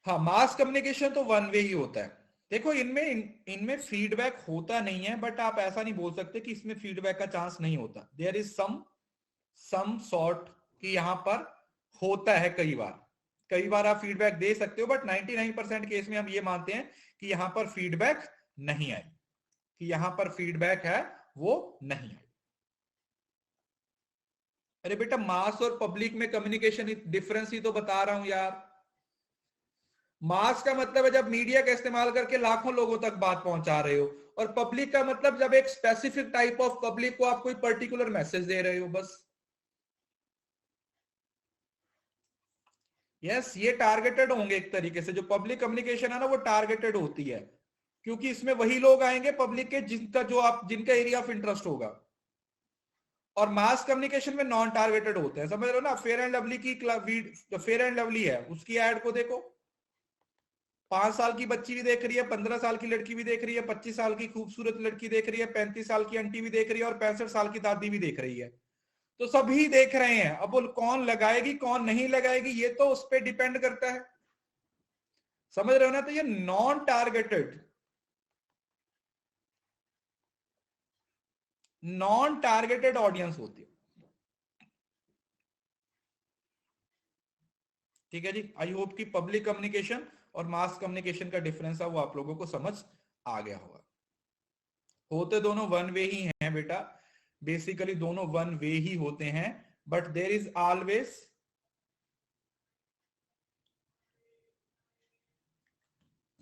हाँ, मास कम्युनिकेशन तो वन वे ही होता है। देखो इनमें फीडबैक होता नहीं है, बट आप ऐसा नहीं बोल सकते कि इसमें फीडबैक का चांस नहीं होता। देयर इज सम सॉर्ट कि यहां पर होता है कई बार आप फीडबैक दे सकते हो, बट 99% केस में हम ये मानते हैं कि यहां पर फीडबैक नहीं आई, कि यहां पर फीडबैक है वो नहीं आई। अरे बेटा, मास और पब्लिक में कम्युनिकेशन डिफरेंस ही तो बता रहा हूं यार। मास का मतलब है जब मीडिया का इस्तेमाल करके लाखों लोगों तक बात पहुंचा रहे हो, और पब्लिक का मतलब जब एक स्पेसिफिक टाइप ऑफ पब्लिक को आप कोई पर्टिकुलर मैसेज दे रहे हो, बस। यस, ये टारगेटेड होंगे एक तरीके से। जो पब्लिक कम्युनिकेशन है ना, वो टारगेटेड होती है, क्योंकि इसमें वही लोग आएंगे पब्लिक के जिनका एरिया ऑफ इंटरेस्ट होगा। और मास कम्युनिकेशन में नॉन टारगेटेड होते हैं, समझ रहे हो ना। फेयर एंड लवली की फेयर एंड लवली है, उसकी एड को देखो, 5 साल की बच्ची भी देख रही है, 15 साल की लड़की भी देख रही है, 25 साल की खूबसूरत लड़की देख रही है, 35 साल की आंटी भी देख रही है, और 65 साल की दादी भी देख रही है। तो सभी देख रहे हैं। अब वो कौन लगाएगी कौन नहीं लगाएगी, ये तो उस पर डिपेंड करता है, समझ रहे हो ना। तो ये नॉन टारगेटेड ऑडियंस होती है। ठीक है जी। आई होप कि पब्लिक कम्युनिकेशन और मास कम्युनिकेशन का डिफरेंस है वो आप लोगों को समझ आ गया होगा। होते दोनों वन वे ही हैं बेटा, बेसिकली दोनों वन वे ही होते हैं, but there is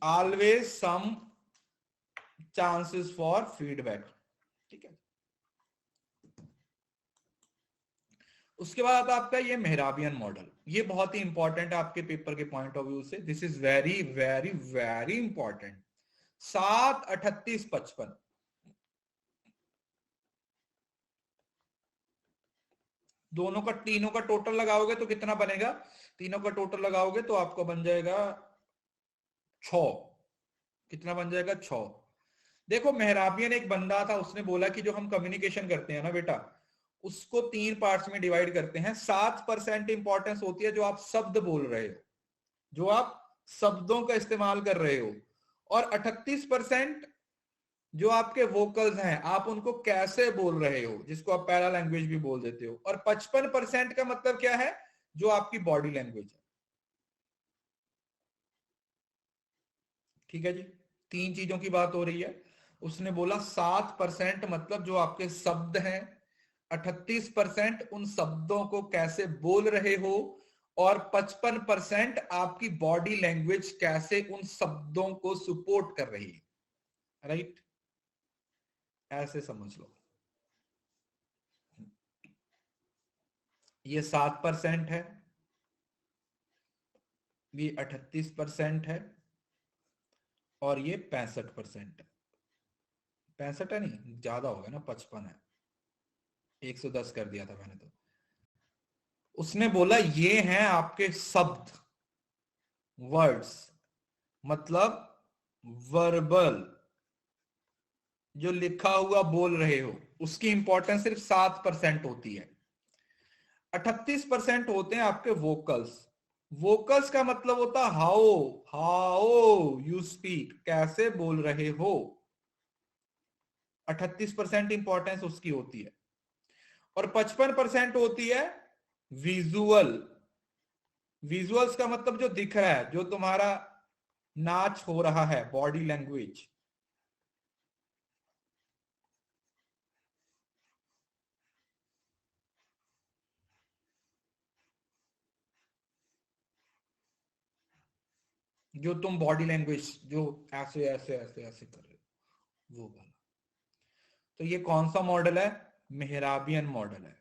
always some chances for feedback. ठीक है। उसके बाद आपका ये मेहराबियन मॉडल, ये बहुत ही इंपॉर्टेंट है आपके पेपर के पॉइंट ऑफ व्यू से। This is very very very important. 7, 38, 55, दोनों का तीनों का टोटल लगाओगे तो कितना बनेगा? तीनों का टोटल लगाओगे तो आपको बन जाएगा 6। कितना बन जाएगा? 6। देखो, मेहराबियन एक बंदा था, उसने बोला कि जो हम कम्युनिकेशन करते हैं ना बेटा, उसको 3 पार्ट्स में डिवाइड करते हैं। 7% इंपॉर्टेंस होती है जो आप शब्द बोल रहे हो, जो आप शब्दों का इस्तेमाल कर रहे हो, और 38% जो आपके वोकल्स हैं, आप उनको कैसे बोल रहे हो, जिसको आप पैरा लैंग्वेज भी बोल देते हो। और 55% का मतलब क्या है? जो आपकी बॉडी लैंग्वेज है। ठीक है जी। 3 चीजों की बात हो रही है। उसने बोला 7% मतलब जो आपके शब्द हैं, 38% उन शब्दों को कैसे बोल रहे हो, और 55% आपकी बॉडी लैंग्वेज कैसे उन शब्दों को सपोर्ट कर रही है। राइट, ऐसे समझ लो। ये 7% है, ये 38% है, और ये 65% है। 65 है, नहीं ज्यादा होगा ना, 55 है। 110 कर दिया था मैंने तो। उसने बोला ये हैं आपके शब्द, वर्ड्स, मतलब वर्बल, जो लिखा हुआ बोल रहे हो, उसकी इंपॉर्टेंस सिर्फ 7% होती है। 38% होते हैं आपके वोकल्स। वोकल्स का मतलब होता है हाउ हाउ यू स्पीक, कैसे बोल रहे हो। 38% इंपॉर्टेंस उसकी होती है। और 55% होती है विजुअल। विजुअल्स का मतलब जो दिख रहा है, जो तुम्हारा नाच हो रहा है, बॉडी लैंग्वेज। जो तुम बॉडी लैंग्वेज जो ऐसे ऐसे ऐसे ऐसे कर रहे हो, वो वाला। तो ये कौन सा मॉडल है? मेहराबियन मॉडल है।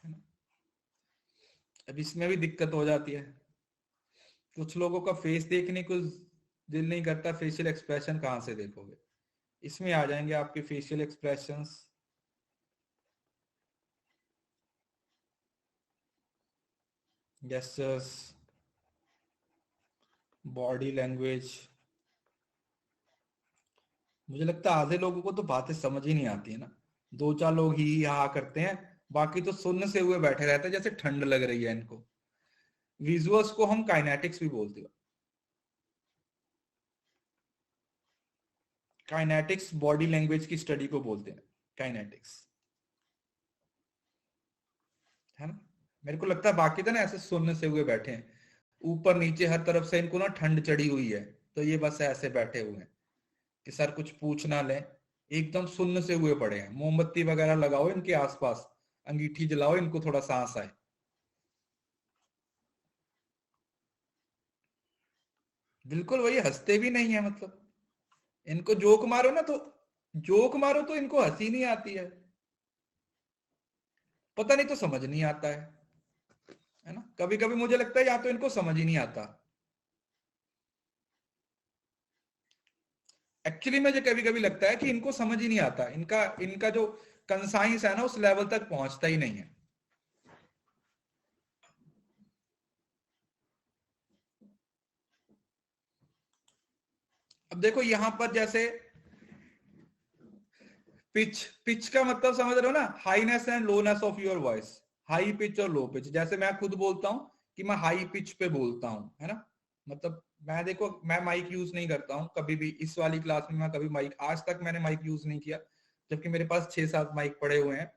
है ना? अब इसमें भी दिक्कत हो जाती है, कुछ लोगों का फेस देखने को दिल नहीं करता, फेशियल एक्सप्रेशन कहां से देखोगे। इसमें आ जाएंगे आपके facial expressions, gestures, body language, मुझे लगता है आधे लोगों को तो बातें समझ ही नहीं आती है ना, दो चार लोग ही हा करते हैं, बाकी तो सुनने से हुए बैठे रहते हैं जैसे ठंड लग रही है इनको। विजुअल्स को हम काइनेटिक्स भी बोलते हैं। काइनेटिक्स बॉडी लैंग्वेज की स्टडी को बोलते हैं, काइनेटिक्स, है ना। मेरे को लगता है बाकी तो ना ऐसे सुनने से हुए बैठे हैं, ऊपर नीचे हर तरफ से इनको ना ठंड चढ़ी हुई है, तो ये बस ऐसे बैठे हुए हैं कि सर कुछ पूछ ना ले, एकदम सुन्न से हुए पड़े हैं। मोमबत्ती वगैरह लगाओ इनके आसपास, अंगीठी जलाओ, इनको थोड़ा सांस आए। बिल्कुल वही, हंसते भी नहीं है, मतलब इनको जोक मारो ना तो, जोक मारो तो इनको हंसी नहीं आती है, पता नहीं तो समझ नहीं आता है ना। कभी कभी मुझे लगता है या तो इनको समझ ही नहीं आता, एक्चुअली मुझे कभी कभी लगता है कि इनको समझ ही नहीं आता, इनका इनका जो कंसाइंस है ना उस लेवल तक पहुंचता ही नहीं है। अब देखो यहां पर जैसे पिच, पिच का मतलब समझ रहे हो ना, highness and lowness of your voice, high pitch और लो पिच। जैसे मैं खुद बोलता हूं कि मैं हाई पिच पे बोलता हूं, है ना, मतलब मैं देखो मैं माइक यूज नहीं करता हूं कभी भी, इस वाली क्लास में मैं कभी माइक, आज तक मैंने माइक यूज नहीं किया, जबकि मेरे पास 6-7 माइक पड़े हुए हैं,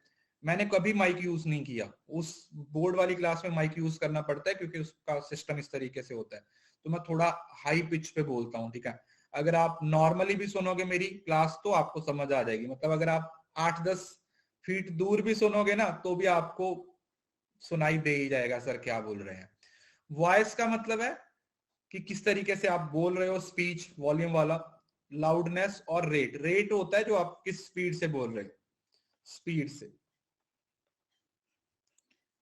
मैंने कभी माइक यूज नहीं किया। उस बोर्ड वाली क्लास में माइक यूज करना पड़ता है क्योंकि उसका सिस्टम इस तरीके से होता है, तो मैं थोड़ा हाई पिच पे बोलता हूँ, ठीक है। अगर आप नॉर्मली भी सुनोगे मेरी क्लास तो आपको समझ आ जाएगी, मतलब अगर आप 8-10 फीट दूर भी सुनोगे ना तो भी आपको सुनाई दे ही जाएगा सर क्या बोल रहे हैं। वॉइस का मतलब है कि किस तरीके से आप बोल रहे हो, स्पीच वॉल्यूम वाला, लाउडनेस और रेट, रेट होता है जो आप किस स्पीड से बोल रहे हो, स्पीड से।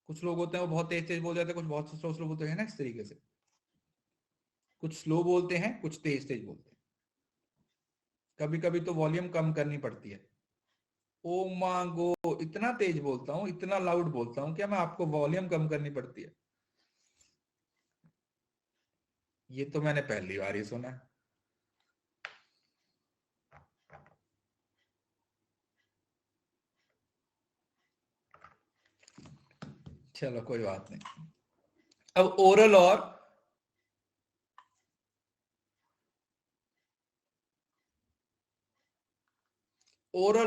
कुछ लोग होते हैं वो बहुत तेज तेज बोल जाते हैं, कुछ बहुत स्लो स्लो बोलते हैं ना, इस तरीके से, कुछ स्लो बोलते हैं कुछ तेज तेज बोलते हैं। कभी कभी तो वॉल्यूम कम करनी पड़ती है। ओ मांगो, इतना तेज बोलता हूँ, इतना लाउड बोलता हूँ, क्या मैं आपको वॉल्यूम कम करनी पड़ती है? ये तो मैंने पहली बार ही सुना है। चलो कोई बात नहीं। अब ओरल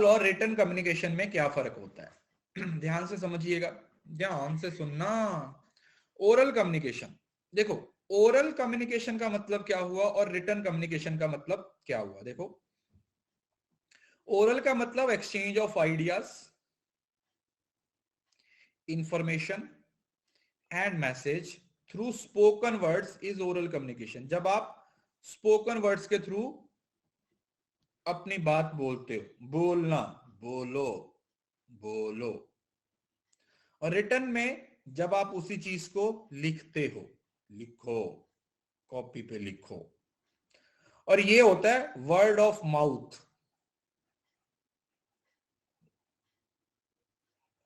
और रिटन कम्युनिकेशन में क्या फर्क होता है? ध्यान से समझिएगा, ध्यान से सुनना। ओरल कम्युनिकेशन, देखो, ओरल कम्युनिकेशन का मतलब क्या हुआ और रिटन कम्युनिकेशन का मतलब क्या हुआ, देखो। ओरल का मतलब exchange of ideas, information and message through spoken words is oral communication. जब आप स्पोकन वर्ड्स के थ्रू अपनी बात बोलते हो, बोलना, बोलो, बोलो। और रिटर्न में जब आप उसी चीज को लिखते हो, लिखो, कॉपी पे लिखो। और ये होता है word of mouth,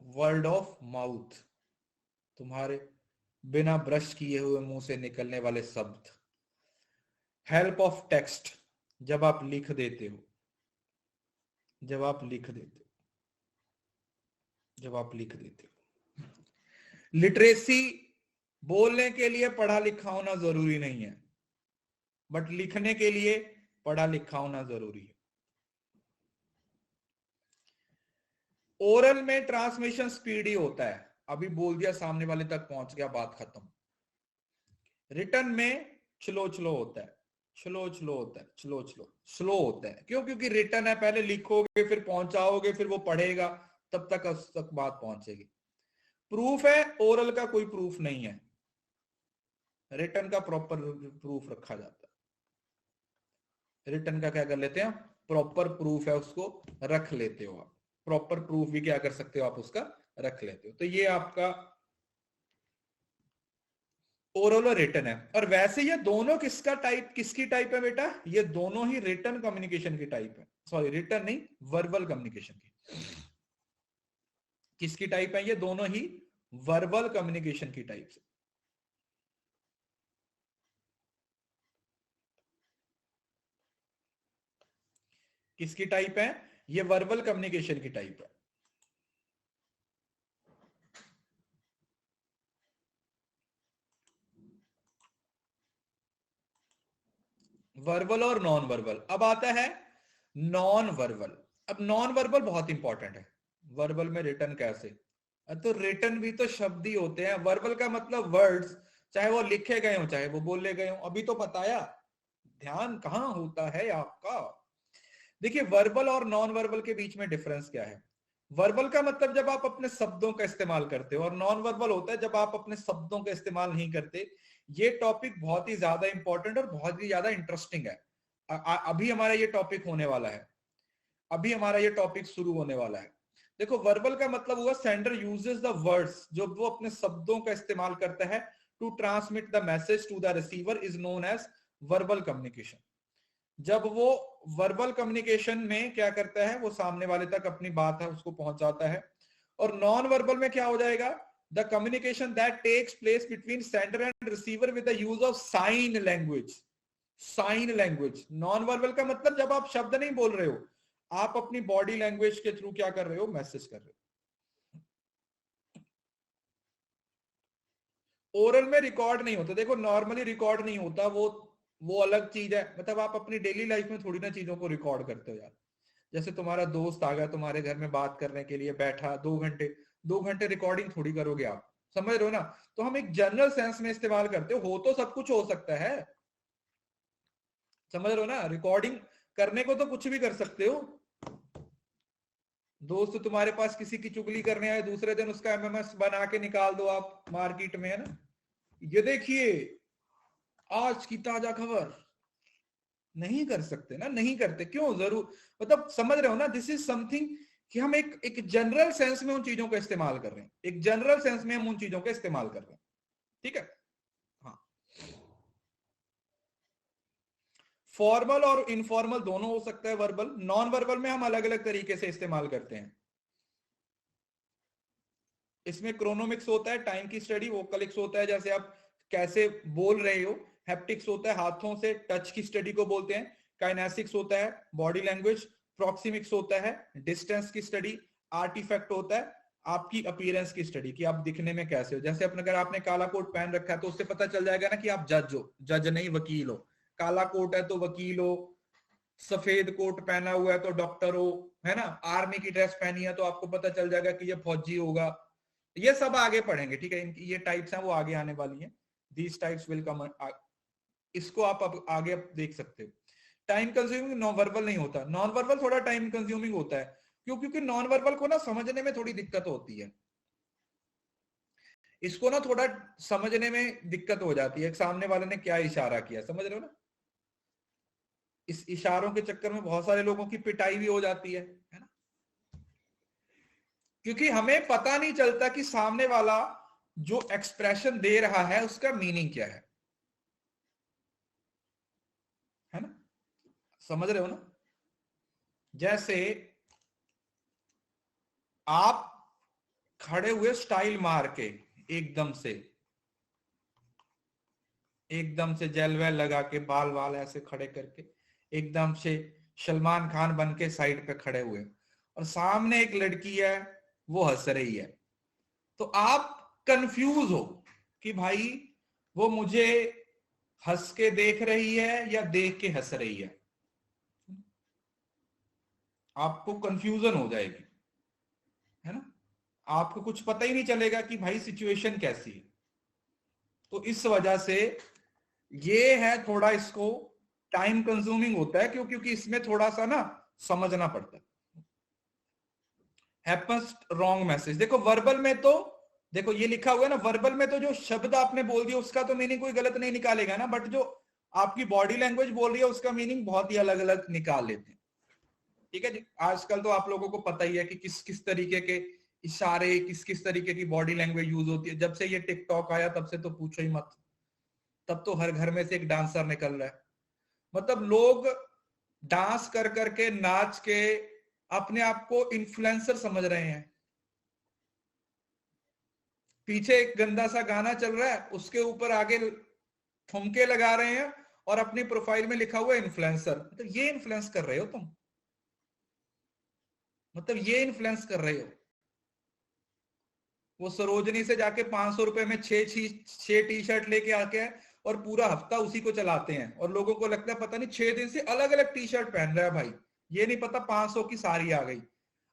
word of mouth, तुम्हारे बिना ब्रश किए हुए मुंह से निकलने वाले शब्द। हेल्प ऑफ टेक्स्ट, जब आप लिख देते हो, जब आप लिख देते हो, जब आप लिख देते हो। लिटरेसी, बोलने के लिए पढ़ा लिखा होना जरूरी नहीं है, बट लिखने के लिए पढ़ा लिखा होना जरूरी है। ओरल में ट्रांसमिशन स्पीड ही होता है, अभी बोल दिया सामने वाले तक पहुंच गया, बात खत्म। रिटर्न में स्लो स्लो होता है, स्लो स्लो होता है, स्लो स्लो स्लो होता है। क्यों? क्योंकि रिटर्न है, पहले लिखोगे फिर पहुंचाओगे फिर वो पढ़ेगा, तब तक उस तक बात पहुंचेगी। प्रूफ है, ओरल का कोई प्रूफ नहीं है, रिटर्न का प्रॉपर प्रूफ रखा जाता है। रिटर्न का क्या कर लेते हैं, प्रॉपर प्रूफ है उसको रख लेते हो आप, प्रॉपर प्रूफ भी क्या कर सकते हो आप उसका, रख लेते हो। तो ये आपका ओरल और रिटन है। और वैसे ये दोनों किसका टाइप, किसकी टाइप है बेटा, ये दोनों ही रिटन कम्युनिकेशन की टाइप है, सॉरी रिटन नहीं, वर्बल कम्युनिकेशन की। किसकी टाइप है, ये दोनों ही वर्बल कम्युनिकेशन की टाइप से। किसकी टाइप है? ये वर्बल कम्युनिकेशन की टाइप है। वर्बल और नॉन वर्बल। अब आता है नॉन वर्बल। अब नॉन वर्बल बहुत इंपॉर्टेंट है। वर्बल में रिटर्न कैसे? तो रिटर्न भी तो शब्द ही होते हैं। वर्बल का मतलब वर्ड्स, चाहे वो लिखे गए हो चाहे वो बोले गए हो। अभी तो बताया, ध्यान कहां होता है आपका। देखिए वर्बल और नॉन वर्बल के बीच में डिफरेंस क्या है। वर्बल का मतलब जब आप अपने शब्दों का इस्तेमाल करते हो, और नॉन वर्बल होता है जब आप अपने शब्दों का इस्तेमाल नहीं करते। ये टॉपिक बहुत ही ज्यादा इंपॉर्टेंट और बहुत ही ज्यादा इंटरेस्टिंग है। अभी हमारा ये टॉपिक होने वाला है, अभी हमारा ये टॉपिक शुरू होने वाला है। देखो वर्बल का मतलब हुआ सेंडर यूजेस द वर्ड्स, जो वो अपने शब्दों का इस्तेमाल करता है to transmit the message to the receiver, is known as verbal communication. जब वो वर्बल कम्युनिकेशन में क्या करता है, वो सामने वाले तक अपनी बात है उसको पहुंचाता है। और नॉन वर्बल में क्या हो जाएगा? The communication that takes place between sender and receiver with the use of sign language. Sign language. Non verbal का मतलब जब आप शब्द नहीं बोल रहे हो, आप अपनी बॉडी लैंग्वेज के थ्रू क्या कर रहे हो? मैसेज कर रहे हो। ओरल में रिकॉर्ड नहीं होता। देखो नॉर्मली रिकॉर्ड नहीं होता, वो अलग चीज है। मतलब आप अपनी डेली लाइफ में थोड़ी ना चीजों को रिकॉर्ड करते हो यार। जैसे तुम्हारा दोस्त आ गया तुम्हारे घर में बात करने के लिए, बैठा 2 घंटे, 2 घंटे रिकॉर्डिंग थोड़ी करोगे आप, समझ रहे हो ना। तो हम एक जनरल सेंस में इस्तेमाल करते हो तो सब कुछ हो सकता है, समझ रहे हो ना। रिकॉर्डिंग करने को तो कुछ भी कर सकते हो। दोस्त तुम्हारे पास किसी की चुगली करने आए, दूसरे दिन उसका एमएमएस बना के निकाल दो आप मार्केट में, है ना। ये देखिए आज की ताजा खबर। नहीं कर सकते ना, नहीं करते। क्यों? जरूर, मतलब समझ रहे हो ना। दिस इज समथिंग कि हम एक जनरल सेंस में उन चीजों का इस्तेमाल कर रहे हैं, एक जनरल सेंस में हम उन चीजों का इस्तेमाल कर रहे हैं, ठीक है। हाँ, फॉर्मल और इनफॉर्मल दोनों हो सकता है वर्बल। नॉन वर्बल में हम अलग अलग तरीके से इस्तेमाल करते हैं। इसमें क्रोनोमिक्स होता है, टाइम की स्टडी। वोकलिक्स होता है जैसे आप कैसे बोल रहे हो। हैप्टिक्स होता है हाथों से टच की स्टडी को बोलते हैं। काइनेसिक्स होता है बॉडी लैंग्वेज। प्रॉक्सिमिक्स होता है डिस्टेंस की स्टडी। आर्टिफैक्ट होता है आपकी अपीयरेंस की स्टडी, कि आप दिखने में कैसे हो। जैसे अपने अगर आपने काला कोट पहन रखा है तो उससे पता चल जाएगा ना कि आप जज हो, जज नहीं वकील हो। काला कोट है तो वकील हो, सफेद कोट पहना हुआ है तो डॉक्टर हो, है ना। आर्मी की ड्रेस पहनी है तो आपको पता चल जाएगा कि ये फौजी होगा। ये सब आगे पढ़ेंगे, ठीक है। इनकी ये टाइप्स हैं वो आगे आने वाली हैं। These types will come. इसको आप अब आगे आप देख सकते हो। टाइम कंज्यूमिंग नॉन वर्बल नहीं होता। नॉन वर्बल थोड़ा टाइम कंज्यूमिंग होता है। क्यों? क्योंकि नॉन वर्बल को ना समझने में थोड़ी दिक्कत होती है। इसको ना थोड़ा समझने में दिक्कत हो जाती है, सामने वाले ने क्या इशारा किया, समझ रहे हो ना। इस इशारों के चक्कर में बहुत सारे लोगों की पिटाई भी हो जाती है ना। क्योंकि हमें पता नहीं चलता कि सामने वाला जो एक्सप्रेशन दे रहा है उसका मीनिंग क्या है ना। समझ रहे हो ना। जैसे आप खड़े हुए स्टाइल मार के, एकदम से एकदम से जेल वेल लगा के, बाल वाल ऐसे खड़े करके, एकदम से सलमान खान बन के साइड पे खड़े हुए, और सामने एक लड़की है वो हंस रही है, तो आप कंफ्यूज हो कि भाई वो मुझे हंस के देख रही है या देख के हंस रही है। आपको कंफ्यूजन हो जाएगी, है ना। आपको कुछ पता ही नहीं चलेगा कि भाई सिचुएशन कैसी है। तो इस वजह से ये है थोड़ा, इसको टाइम कंज्यूमिंग होता है। क्यों? क्योंकि इसमें थोड़ा सा ना समझना पड़ता है। Happens wrong message. देखो वर्बल में तो, देखो ये लिखा हुआ है ना, वर्बल में तो जो शब्द आपने बोल दिया उसका तो मीनिंग कोई गलत नहीं निकालेगा ना, बट जो आपकी बॉडी लैंग्वेज बोल रही है उसका मीनिंग बहुत ही अलग अलग निकाल लेते हैं, ठीक है जी। आजकल तो आप लोगों को पता ही है कि किस किस तरीके के इशारे, किस किस तरीके की बॉडी लैंग्वेज यूज होती है। जब से ये टिकटॉक आया तब से तो पूछो ही मत। तब तो हर घर में से एक डांसर निकल रहा है। मतलब लोग डांस कर करके, नाच के अपने आप को इन्फ्लुएंसर समझ रहे हैं। पीछे एक गंदा सा गाना चल रहा है, उसके ऊपर आगे ठुमके लगा रहे हैं और अपनी प्रोफाइल में लिखा हुआ है इन्फ्लुएंसर। तो ये इन्फ्लुएंस कर रहे हो तुम। मतलब ये इन्फ्लुएंस कर रहे हो। वो सरोजनी से जाके 500 रुपए में छह टी शर्ट लेके आके है और पूरा हफ्ता उसी को चलाते हैं और लोगों को लगता है पता नहीं 6 दिन से अलग अलग टी शर्ट पहन रहा है भाई, ये नहीं पता 500 की सारी आ गई।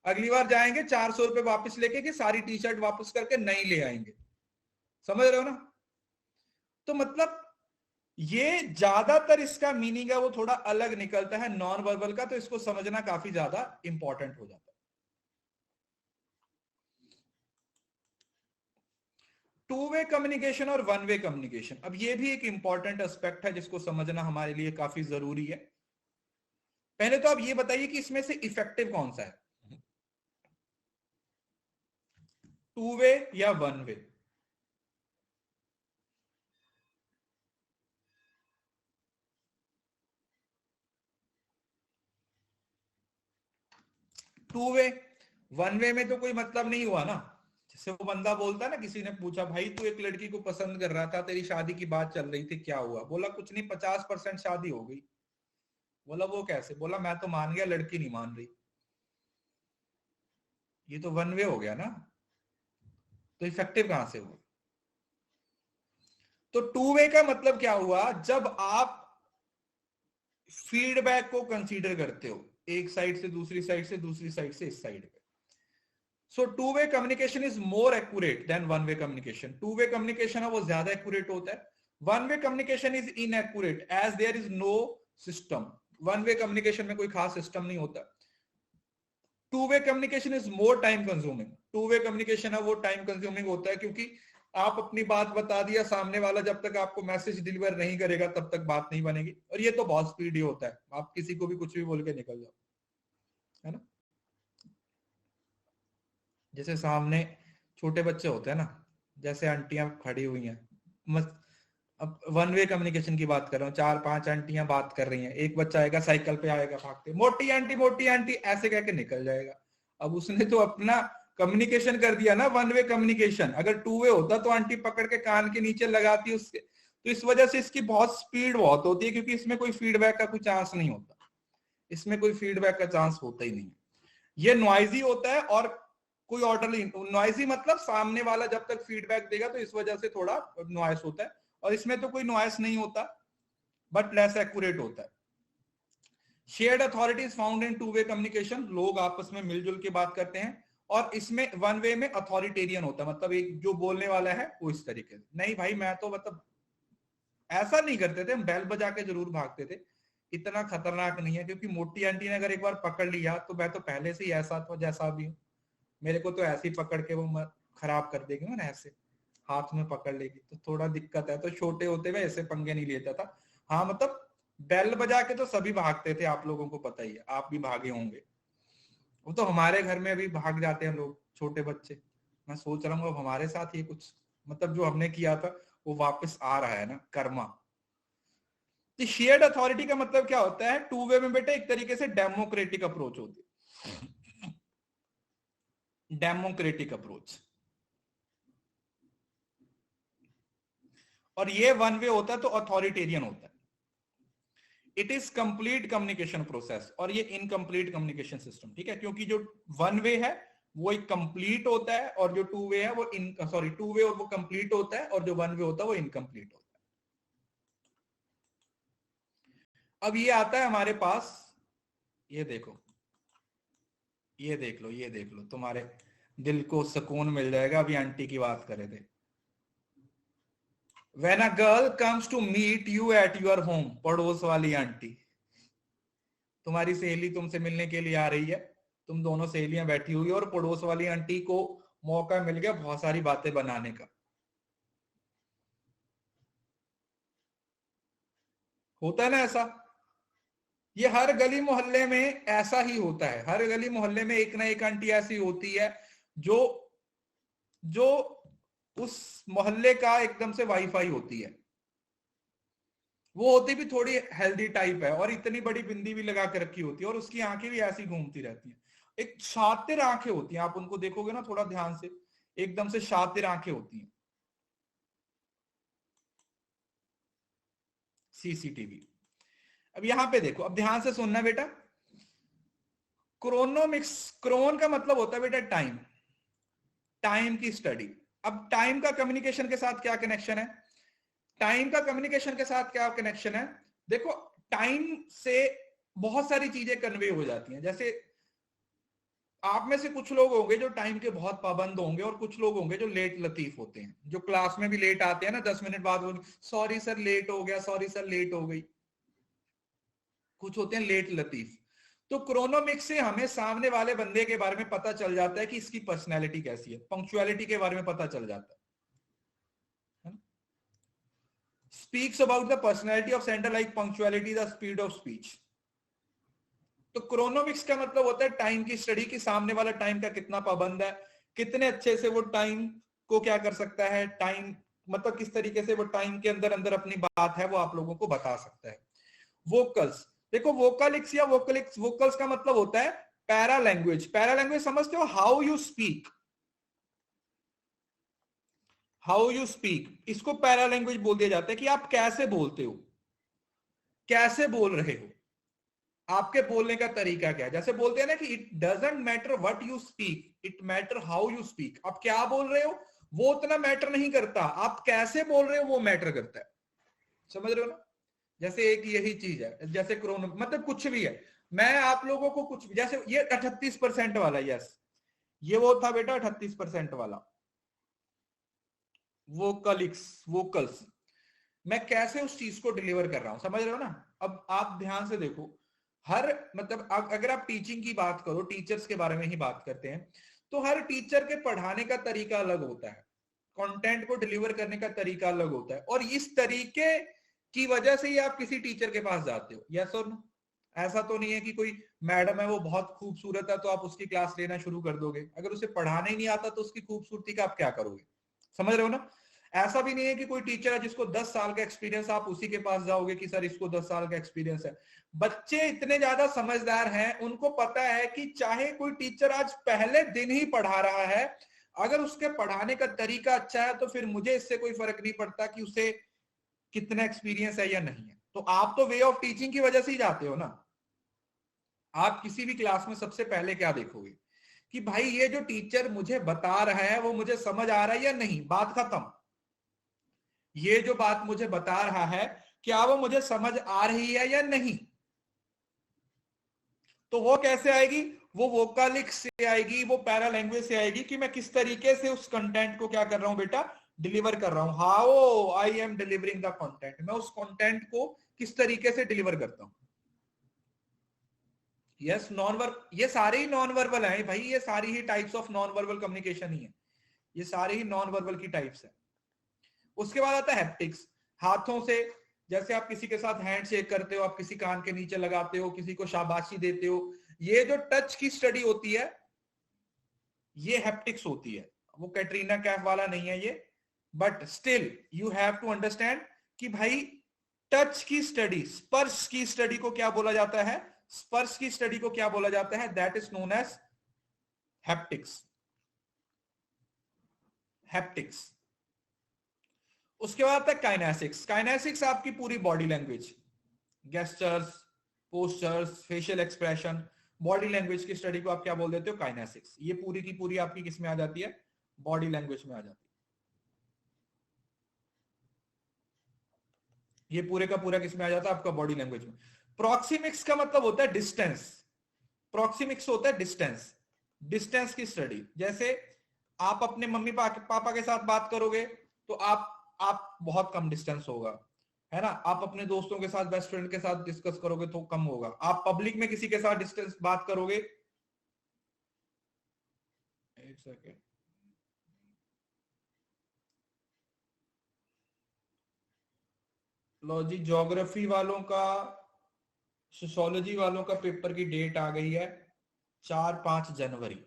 अगली बार जाएंगे 400 रुपए वापस लेके कि सारी टी शर्ट वापस करके नई ले आएंगे। समझ रहे हो ना? तो मतलब ये ज्यादातर इसका मीनिंग है वो थोड़ा अलग निकलता है नॉन वर्बल का, तो इसको समझना काफी ज्यादा इंपॉर्टेंट हो जाता है। टू वे कम्युनिकेशन और वन वे कम्युनिकेशन, अब ये भी एक इंपॉर्टेंट एस्पेक्ट है जिसको समझना हमारे लिए काफी जरूरी है। पहले तो आप ये बताइए कि इसमें से इफेक्टिव कौन सा है, टू वे या one way? Two way, one way में तो कोई मतलब नहीं हुआ ना। जैसे वो बंदा बोलता है ना, किसी ने पूछा भाई तू एक लड़की को पसंद कर रहा था, तेरी शादी की बात चल रही थी, क्या हुआ? बोला कुछ नहीं, 50% शादी हो गई। बोला वो कैसे? बोला मैं तो मान गया, लड़की नहीं मान रही। ये तो वन वे हो गया ना, तो इफेक्टिव कहां से हुआ? तो टू वे का मतलब क्या हुआ, जब आप फीडबैक को कंसीडर करते हो, एक साइड से दूसरी साइड से, दूसरी साइड से इस साइड पे। So two way communication is more accurate than one way communication. Two way communication है वो ज्यादा एक्यूरेट होता है। One way communication is inaccurate as there is no system. One way communication में कोई खास सिस्टम नहीं होता। Two way communication is more time consuming. Two way communication है वो टाइम कंज्यूमिंग होता है, क्योंकि आप अपनी बात बता दिया, सामने वाला जब तक आपको मैसेज डिलीवर नहीं करेगा तब तक बात नहीं बनेगी। और ये तो बहुत स्पीड ही होता है, आप किसी को भी कुछ भी बोल के निकल जाओ, है ना? जैसे सामने छोटे बच्चे होते हैं ना, जैसे आंटियां खड़ी हुई हैं, मत अब वन वे कम्युनिकेशन की बात कर रहा हूँ, 4-5 आंटियां बात कर रही हैं, एक बच्चा आएगा साइकिल पे आएगा भागते, मोटी आंटी ऐसे कह के निकल जाएगा। अब उसने तो अपना कम्युनिकेशन कर दिया ना, वन वे कम्युनिकेशन। अगर टू वे होता तो आंटी पकड़ के कान के नीचे लगाती उसके। तो इस वजह से इसकी बहुत स्पीड बहुत होती है, क्योंकि इसमें कोई फीडबैक का कोई चांस नहीं होता। इसमें कोई फीडबैक का चांस होता ही नहीं। ये नॉइजी होता है और कोई ऑर्डरली। नॉइजी मतलब सामने वाला जब तक फीडबैक देगा तो इस वजह से थोड़ा नॉइस होता है, और इसमें तो कोई नॉइस नहीं होता, बट लेस एक्यूरेट होता है। Shared authority is found in to way communication, लोग आपस में मिलजुल के बात करते हैं। और इसमें वन वे में अथॉरिटेरियन होता है, मतलब एक जो बोलने वाला है वो इस तरीके से, नहीं भाई मैं तो मतलब ऐसा नहीं करते थे, हम बैल बजा के जरूर भागते थे, इतना खतरनाक नहीं है। क्योंकि मोटी आंटी ने अगर एक बार पकड़ लिया तो मैं तो पहले से ही ऐसा था जैसा भी हूँ, मेरे को तो ऐसे ही पकड़ के वो खराब कर देगी ना, ऐसे हाथ में पकड़ लेगी, तो थोड़ा दिक्कत है। तो छोटे होते हुए ऐसे पंगे नहीं लेता था। हाँ मतलब बेल बजा के तो सभी भागते थे, आप लोगों को पता ही है, आप भी भागे होंगे। वो तो हमारे घर में अभी भाग जाते हैं लोग, छोटे बच्चे। मैं सोच रहा हूँ अब हमारे साथ ये कुछ, मतलब जो हमने किया था वो वापस आ रहा है ना, कर्मा। तो शेयर्ड अथॉरिटी का मतलब क्या होता है, टू वे में बेटा एक तरीके से डेमोक्रेटिक अप्रोच होती है। Democratic approach. और ये वन वे होता है तो अथॉरिटेरियन होता है। It is complete communication process और ये इनकम्प्लीट कम्युनिकेशन सिस्टम, ठीक है? क्योंकि जो वन वे है वो एक कंप्लीट होता है, और जो टू वे है वो इन सॉरी टू वे वो कंप्लीट होता है, और जो वन वे होता है वो इनकम्प्लीट होता है। अब ये आता है हमारे पास, ये देखो, ये देख लो, ये देख लो, तुम्हारे दिल को सुकून मिल जाएगा। अभी आंटी की बात कर रहे थे। When a girl comes to meet you at your home, पड़ोस वाली आंटी, तुम्हारी सहेली तुमसे मिलने के लिए आ रही है, तुम दोनों सहेलियां बैठी हुई, और पड़ोस वाली आंटी को मौका मिल गया बहुत सारी बातें बनाने का। होता है ना ऐसा? ये हर गली मोहल्ले में ऐसा ही होता है। हर गली मोहल्ले में एक ना एक आंटी ऐसी होती है जो जो उस मोहल्ले का एकदम से वाईफाई होती है। वो होती भी थोड़ी हेल्दी टाइप है, और इतनी बड़ी बिंदी भी लगा के रखी होती है, और उसकी आंखें भी ऐसी घूमती रहती हैं। एक शातिर आंखें होती हैं, आप उनको देखोगे ना थोड़ा ध्यान से, एकदम से शातिर आंखें होती हैं। सीसीटीवी। अब यहां पे देखो, अब ध्यान से सुनना बेटा। क्रोनोमिक्स, क्रोन का मतलब होता है बेटा टाइम, टाइम की स्टडी। अब टाइम का कम्युनिकेशन के साथ क्या कनेक्शन है? टाइम का कम्युनिकेशन के साथ क्या कनेक्शन है? देखो, टाइम से बहुत सारी चीजें कन्वे हो जाती हैं। जैसे आप में से कुछ लोग होंगे जो टाइम के बहुत पाबंद होंगे, और कुछ लोग होंगे जो लेट लतीफ होते हैं, जो क्लास में भी लेट आते हैं ना, 10 मिनट बाद बोल, सॉरी सर लेट हो गया, सॉरी सर लेट हो गई। कुछ होते हैं लेट लतीफ। तो क्रोनोमिक्स से हमें सामने वाले बंदे के बारे में पता चल जाता है कि इसकी पर्सनैलिटी कैसी है, पंक्चुअलिटी के बारे में पता चल जाता है। Speaks about the personality of centre like punctuality, the speed of speech. तो क्रोनोमिक्स का मतलब होता है टाइम की स्टडी, की सामने वाला टाइम का कितना पाबंद है, कितने अच्छे से वो टाइम को क्या कर सकता है, टाइम मतलब किस तरीके से वो टाइम के अंदर अंदर अपनी बात है वो आप लोगों को बता सकता है। वोकल्स, देखो वोकलिक्स या वोकलिक्स, वोकल्स का मतलब होता है पैरा लैंग्वेज। पैरा लैंग्वेज समझते हो? How you speak, how you speak, इसको पैरा लैंग्वेज बोल दिया जाता है कि आप कैसे बोलते हो, कैसे बोल रहे हो, आपके बोलने का तरीका क्या है। जैसे बोलते हैं ना कि it doesn't matter what you speak, it matter how you speak. आप क्या बोल रहे हो वो उतना मैटर नहीं करता, आप कैसे बोल रहे हो वो मैटर करता है। समझ रहे हो ना? जैसे एक यही चीज है, जैसे क्रोनो मतलब कुछ भी है। मैं आप लोगों को कुछ, जैसे ये 38% वाला, यस ये वो था बेटा 38% वाला वोकलिक्स, वोकल्स। मैं कैसे उस चीज को डिलीवर कर रहा हूं, समझ रहे हो ना? अब आप ध्यान से देखो, हर मतलब अगर आप टीचिंग की बात करो, टीचर्स के बारे में ही बात करते हैं, तो हर टीचर के पढ़ाने का तरीका अलग होता है, कंटेंट को डिलीवर करने का तरीका अलग होता है, और इस तरीके की वजह से ही आप किसी टीचर के पास जाते हो। यस और नो? ऐसा तो नहीं है कि कोई मैडम है वो बहुत खूबसूरत है तो आप उसकी क्लास लेना शुरू कर दोगे, अगर उसे पढ़ाना ही नहीं आता तो उसकी खूबसूरती का आप क्या करोगे? समझ रहे हो ना? ऐसा भी नहीं है कि कोई टीचर है जिसको 10 साल का एक्सपीरियंस, आप उसी के पास जाओगे कि सर इसको 10 साल का एक्सपीरियंस है। बच्चे इतने ज्यादा समझदार हैं, उनको पता है कि चाहे कोई टीचर आज पहले दिन ही पढ़ा रहा है, अगर उसके पढ़ाने का तरीका अच्छा है तो फिर मुझे इससे कोई फर्क नहीं पड़ता कि उसे कितना एक्सपीरियंस है या नहीं है। तो आप तो वे ऑफ टीचिंग की वजह से ही जाते हो ना। आप किसी भी क्लास में सबसे पहले क्या देखोगे कि भाई ये जो टीचर मुझे बता रहा है वो मुझे समझ आ रहा है या नहीं, बात खत्म। ये जो बात मुझे बता रहा है क्या वो मुझे समझ आ रही है या नहीं। तो वो कैसे आएगी? वो वोकालिक्स से आएगी, वो पैरा लैंग्वेज से आएगी कि मैं किस तरीके से उस कंटेंट को क्या कर रहा हूं बेटा, डिलीवर कर रहा हूं। How I am delivering the content, मैं उस कंटेंट को किस तरीके से डिलीवर करता हूं। यस, नॉन वर्ब, ये सारे ही नॉन वर्बल हैं भाई, ये सारी ही types of non verbal communication ही है, ये सारे ही नॉन वर्बल की टाइप्स है। उसके बाद आता है हैप्टिक्स, हाथों से, जैसे आप किसी के साथ हैंड शेक करते हो, आप किसी कान के नीचे लगाते हो, किसी को शाबाशी देते हो, ये जो टच की स्टडी होती है ये हैप्टिक्स होती है। वो कैटरीना कैफ वाला नहीं है ये, but still you have to understand कि भाई टच की स्टडी, स्पर्श की स्टडी को क्या बोला जाता है, स्पर्श की स्टडी को क्या बोला जाता है, that is known as haptics, haptics. उसके बाद आता है काइनेसिक्स। काइनेसिक्स आपकी पूरी body language, gestures, postures, facial expression, body language की स्टडी को आप क्या बोल देते हो, काइनेसिक्स। ये पूरी की पूरी आपकी किस में आ जाती है, बॉडी लैंग्वेज में आ जाती है। ये पूरे का पूरा किस में आ जाता है, आपका बॉडी लैंग्वेज में। प्रोक्सीमिक्स का मतलब होता है डिस्टेंस, प्रोक्सीमिक्स होता है डिस्टेंस, डिस्टेंस की स्टडी। जैसे आप अपने मम्मी पापा के साथ बात करोगे तो आप बहुत कम डिस्टेंस होगा, है ना? आप अपने दोस्तों के साथ, बेस्ट फ्रेंड के साथ डिस्कस करोगे तो कम होगा। आप पब्लिक में किसी के साथ डिस्टेंस बात करोगे, एक सेकेंड, लो जी, ज्योग्राफी वालों का, सोशोलॉजी वालों का पेपर की डेट आ गई है 4-5 जनवरी।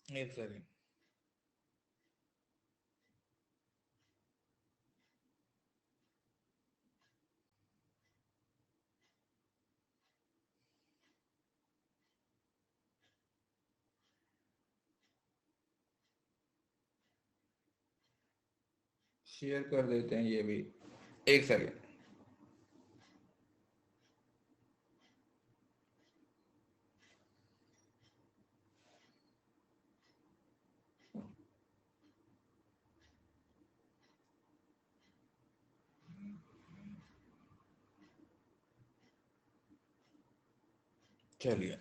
एक सेकेंड, शेयर कर देते हैं ये भी, एक सेकेंड। चलिए,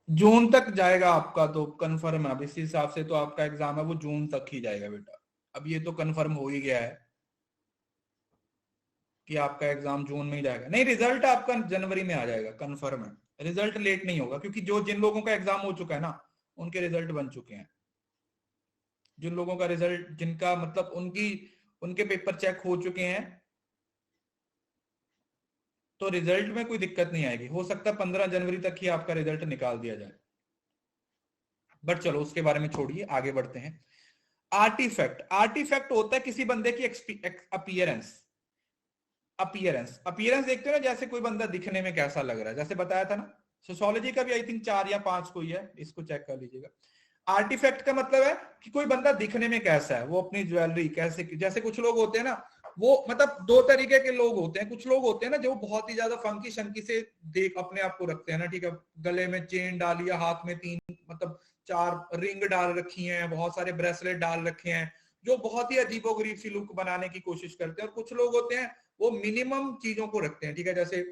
जून तक जाएगा आपका तो कंफर्म है। अब इस हिसाब से तो आपका एग्जाम है वो जून तक ही जाएगा बेटा। अब ये तो कंफर्म हो ही गया है कि आपका एग्जाम जून में ही जाएगा। नहीं, रिजल्ट आपका जनवरी में आ जाएगा, कंफर्म है। रिजल्ट लेट नहीं होगा, क्योंकि जो जिन लोगों का एग्जाम हो चुका है ना, उनके रिजल्ट बन चुके हैं। जिन लोगों का रिजल्ट, जिनका मतलब उनके पेपर चेक हो चुके हैं, तो रिजल्ट में कोई दिक्कत नहीं आएगी। हो सकता है 15 जनवरी तक ही आपका रिजल्ट निकाल दिया जाए। बट चलो उसके बारे में छोड़िए, आगे बढ़ते हैं। आर्टिफैक्ट, आर्टिफैक्ट होता है किसी बंदे की अपीयरेंस। अपीयरेंस, अपीयरेंस देखते हो ना, जैसे कोई बंदा दिखने में कैसा लग रहा है, जैसे बताया था ना। सोशियोलॉजी का भी आई थिंक 4 या 5 कोई है, इसको चेक कर लीजिएगा। आर्टिफैक्ट का मतलब है कि कोई बंदा दिखने में कैसा है, वो अपनी ज्वेलरी कैसे, जैसे कुछ लोग होते हैं ना, वो मतलब दो तरीके के लोग होते हैं। कुछ लोग होते हैं ना जो बहुत ही ज्यादा फंकी शंकी से देख अपने आप को रखते हैं ना, ठीक है, गले में चेन डाली है, हाथ में 3 मतलब 4 रिंग डाल रखी हैं, बहुत सारे ब्रेसलेट डाल रखे हैं, जो बहुत ही अजीबोगरीब सी लुक बनाने की कोशिश करते हैं। और कुछ लोग होते हैं वो मिनिमम चीजों को रखते हैं, ठीक है, जैसे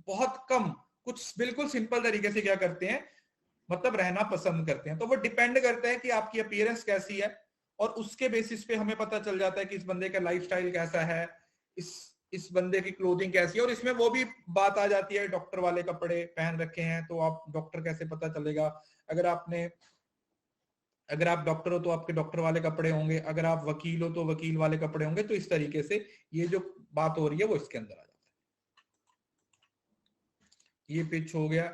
बहुत कम, कुछ बिल्कुल सिंपल तरीके से क्या करते हैं, मतलब रहना पसंद करते हैं। तो वो डिपेंड करता है कि आपकी अपीयरेंस कैसी है, और उसके बेसिस पे हमें पता चल जाता है कि इस बंदे का लाइफस्टाइल कैसा है, इस बंदे की क्लोथिंग कैसी है। और इसमें वो भी बात आ जाती है, डॉक्टर वाले कपड़े पहन रखे हैं तो आप डॉक्टर कैसे पता चलेगा। अगर आप डॉक्टर हो तो आपके डॉक्टर वाले कपड़े होंगे, अगर आप वकील हो तो वकील वाले कपड़े होंगे। तो इस तरीके से ये जो बात हो रही है वो इसके अंदर आ जाता है। ये पिच हो गया।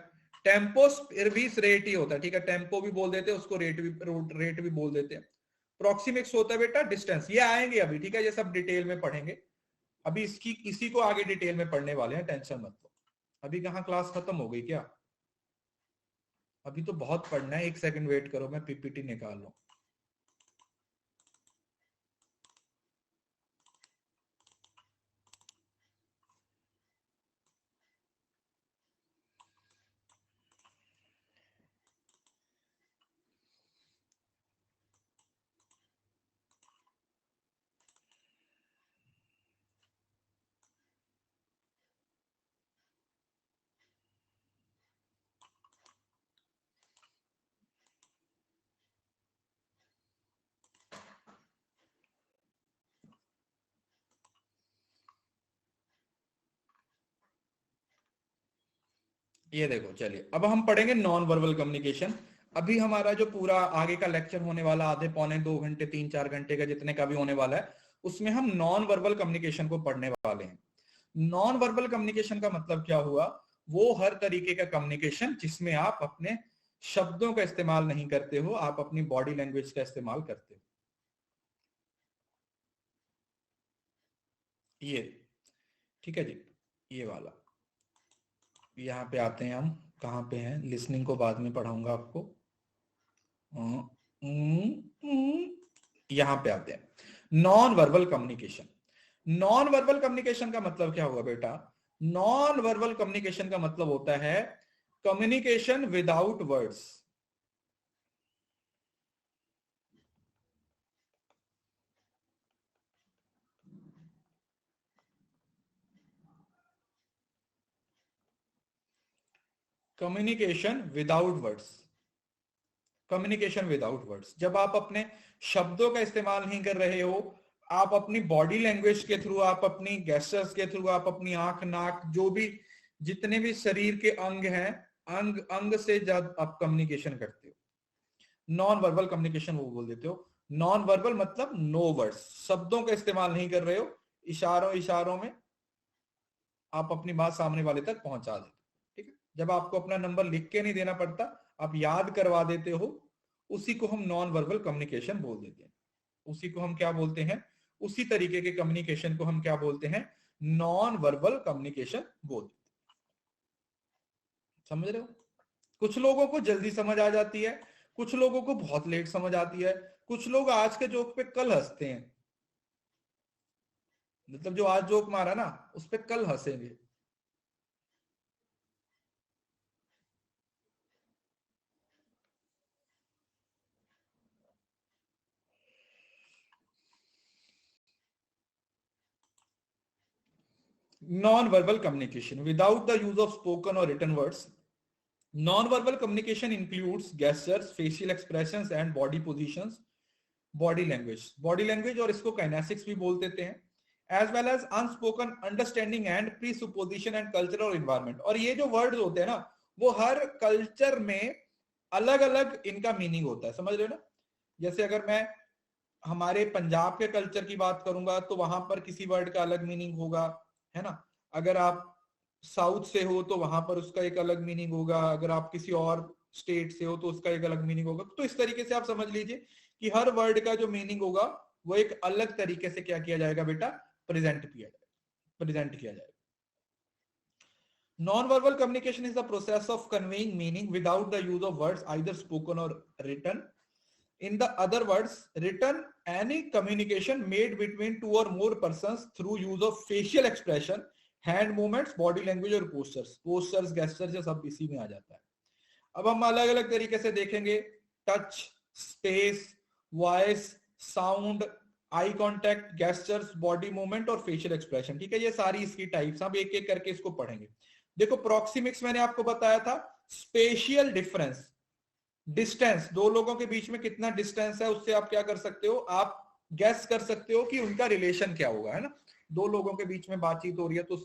टेम्पो सर्विस रेट ही होता है, ठीक है, टेम्पो भी बोल देते हैं उसको, रेट भी बोल देते हैं। प्रोक्सीमिक्स होता है बेटा डिस्टेंस। ये आएंगे अभी, ठीक है, ये सब डिटेल में पढ़ेंगे अभी। इसी को आगे डिटेल में पढ़ने वाले हैं, टेंशन मत लो। अभी कहाँ क्लास खत्म हो गई क्या? अभी तो बहुत पढ़ना है, एक सेकंड वेट करो, मैं पीपीटी निकाल लूं। ये देखो, चलिए अब हम पढ़ेंगे नॉन वर्बल कम्युनिकेशन। अभी हमारा जो पूरा आगे का लेक्चर होने वाला, आधे पौने 2 घंटे 3-4 घंटे का जितने का भी होने वाला है, उसमें हम नॉन वर्बल कम्युनिकेशन को पढ़ने वाले हैं। नॉन वर्बल कम्युनिकेशन का मतलब क्या हुआ? वो हर तरीके का कम्युनिकेशन जिसमें आप अपने शब्दों का इस्तेमाल नहीं करते हो, आप अपनी बॉडी लैंग्वेज का इस्तेमाल करते हो। ये ठीक है जी, ये वाला। यहाँ पे आते हैं हम, कहाँ पे हैं, लिसनिंग को बाद में पढ़ाऊंगा आपको। यहां पे आते हैं non verbal communication. Non verbal communication का मतलब क्या हुआ बेटा? नॉन वर्बल कम्युनिकेशन का मतलब होता है communication without words. Communication without words, communication without words. जब आप अपने शब्दों का इस्तेमाल नहीं कर रहे हो, आप अपनी बॉडी लैंग्वेज के थ्रू, आप अपनी गेस्टर्स के थ्रू, आप अपनी आंख नाक जो भी जितने भी शरीर के अंग हैं, अंग अंग से जब आप कम्युनिकेशन करते हो, नॉन वर्बल कम्युनिकेशन वो बोल देते हो। नॉन वर्बल मतलब नो वर्ड्स, शब्दों का इस्तेमाल नहीं कर रहे हो, इशारों इशारों में आप अपनी बात सामने वाले तक पहुंचा देते हो। ठीक है, जब आपको अपना नंबर लिख के नहीं देना पड़ता, आप याद करवा देते हो, उसी को हम नॉन वर्बल कम्युनिकेशन बोल देते हैं। उसी को हम क्या बोलते हैं? उसी तरीके के कम्युनिकेशन को हम क्या बोलते हैं? नॉन वर्बल कम्युनिकेशन बोलते हैं। समझ रहे हो? कुछ लोगों को जल्दी समझ आ जाती है, कुछ लोगों को बहुत लेट समझ आती है, कुछ लोग आज के जोक पे कल हंसते हैं, मतलब जो आज जोक मारा ना उस पे कल हंसेंगे। Non-verbal communication without the use of spoken or written words. Non-verbal communication includes gestures, facial expressions and body positions, body language. Body language और इसको kinesics भी बोल देते हैं, as well as unspoken understanding and presupposition and cultural environment. और ये जो words होते हैं ना वो हर culture में अलग अलग इनका मीनिंग होता है, समझ रहे हो ना। जैसे अगर मैं हमारे पंजाब के कल्चर की बात करूंगा तो वहां पर किसी वर्ड का अलग मीनिंग होगा, है ना। अगर आप साउथ से हो तो वहां पर उसका एक अलग मीनिंग होगा, अगर आप किसी और स्टेट से हो तो उसका एक अलग मीनिंग होगा। तो इस तरीके से आप समझ लीजिए कि हर वर्ड का जो मीनिंग होगा वो एक अलग तरीके से क्या किया जाएगा बेटा, प्रेजेंट किया जाएगा। Non-verbal communication is the process of conveying meaning without the use of words, either spoken or written. In the other words, written any communication made between two or more persons through use of facial expression, hand movements, body language और postures, gestures ये सब इसी में आ जाता है। अब हम अलग अलग तरीके से देखेंगे, touch, space, voice, sound, eye contact, gestures, body movement और फेशियल एक्सप्रेशन। ठीक है, ये सारी इसकी टाइप्स, हम एक एक करके इसको पढ़ेंगे। देखो प्रॉक्सिमिक्स मैंने आपको बताया था, स्पेशियल डिफरेंस, डिस्टेंस, दो लोगों के बीच में कितना डिस्टेंस है उससे आप क्या कर सकते हो, आप गैस कर सकते हो कि उनका रिलेशन क्या होगा, है ना। दो लोगों के बीच में बातचीत हो रही है तो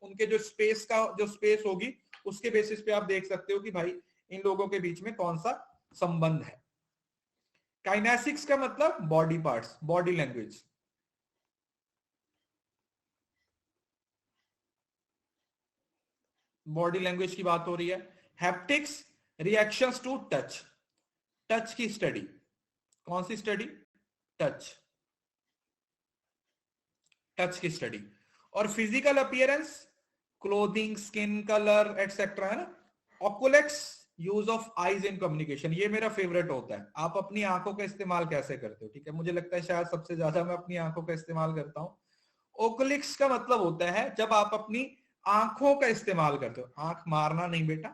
उनके जो स्पेस होगी उसके बेसिस पे आप देख सकते हो कि भाई इन लोगों के बीच में कौन सा संबंध है। काइनेसिक्स का मतलब body parts, body language. Body language की बात हो रही है। Haptics, reactions to touch, touch की स्टडी, कौन सी स्टडी, टच की स्टडी। और physical appearance, clothing, skin colour etcetera, है ना। Oculesics, use of eyes in communication, ये मेरा फेवरेट होता है, आप अपनी आंखों का इस्तेमाल कैसे करते हो। ठीक है, मुझे लगता है शायद सबसे ज्यादा मैं अपनी आंखों का इस्तेमाल करता हूं। ओकुलिक्स का मतलब होता है जब आप अपनी आंखों का इस्तेमाल करते हो, आंख मारना नहीं बेटा,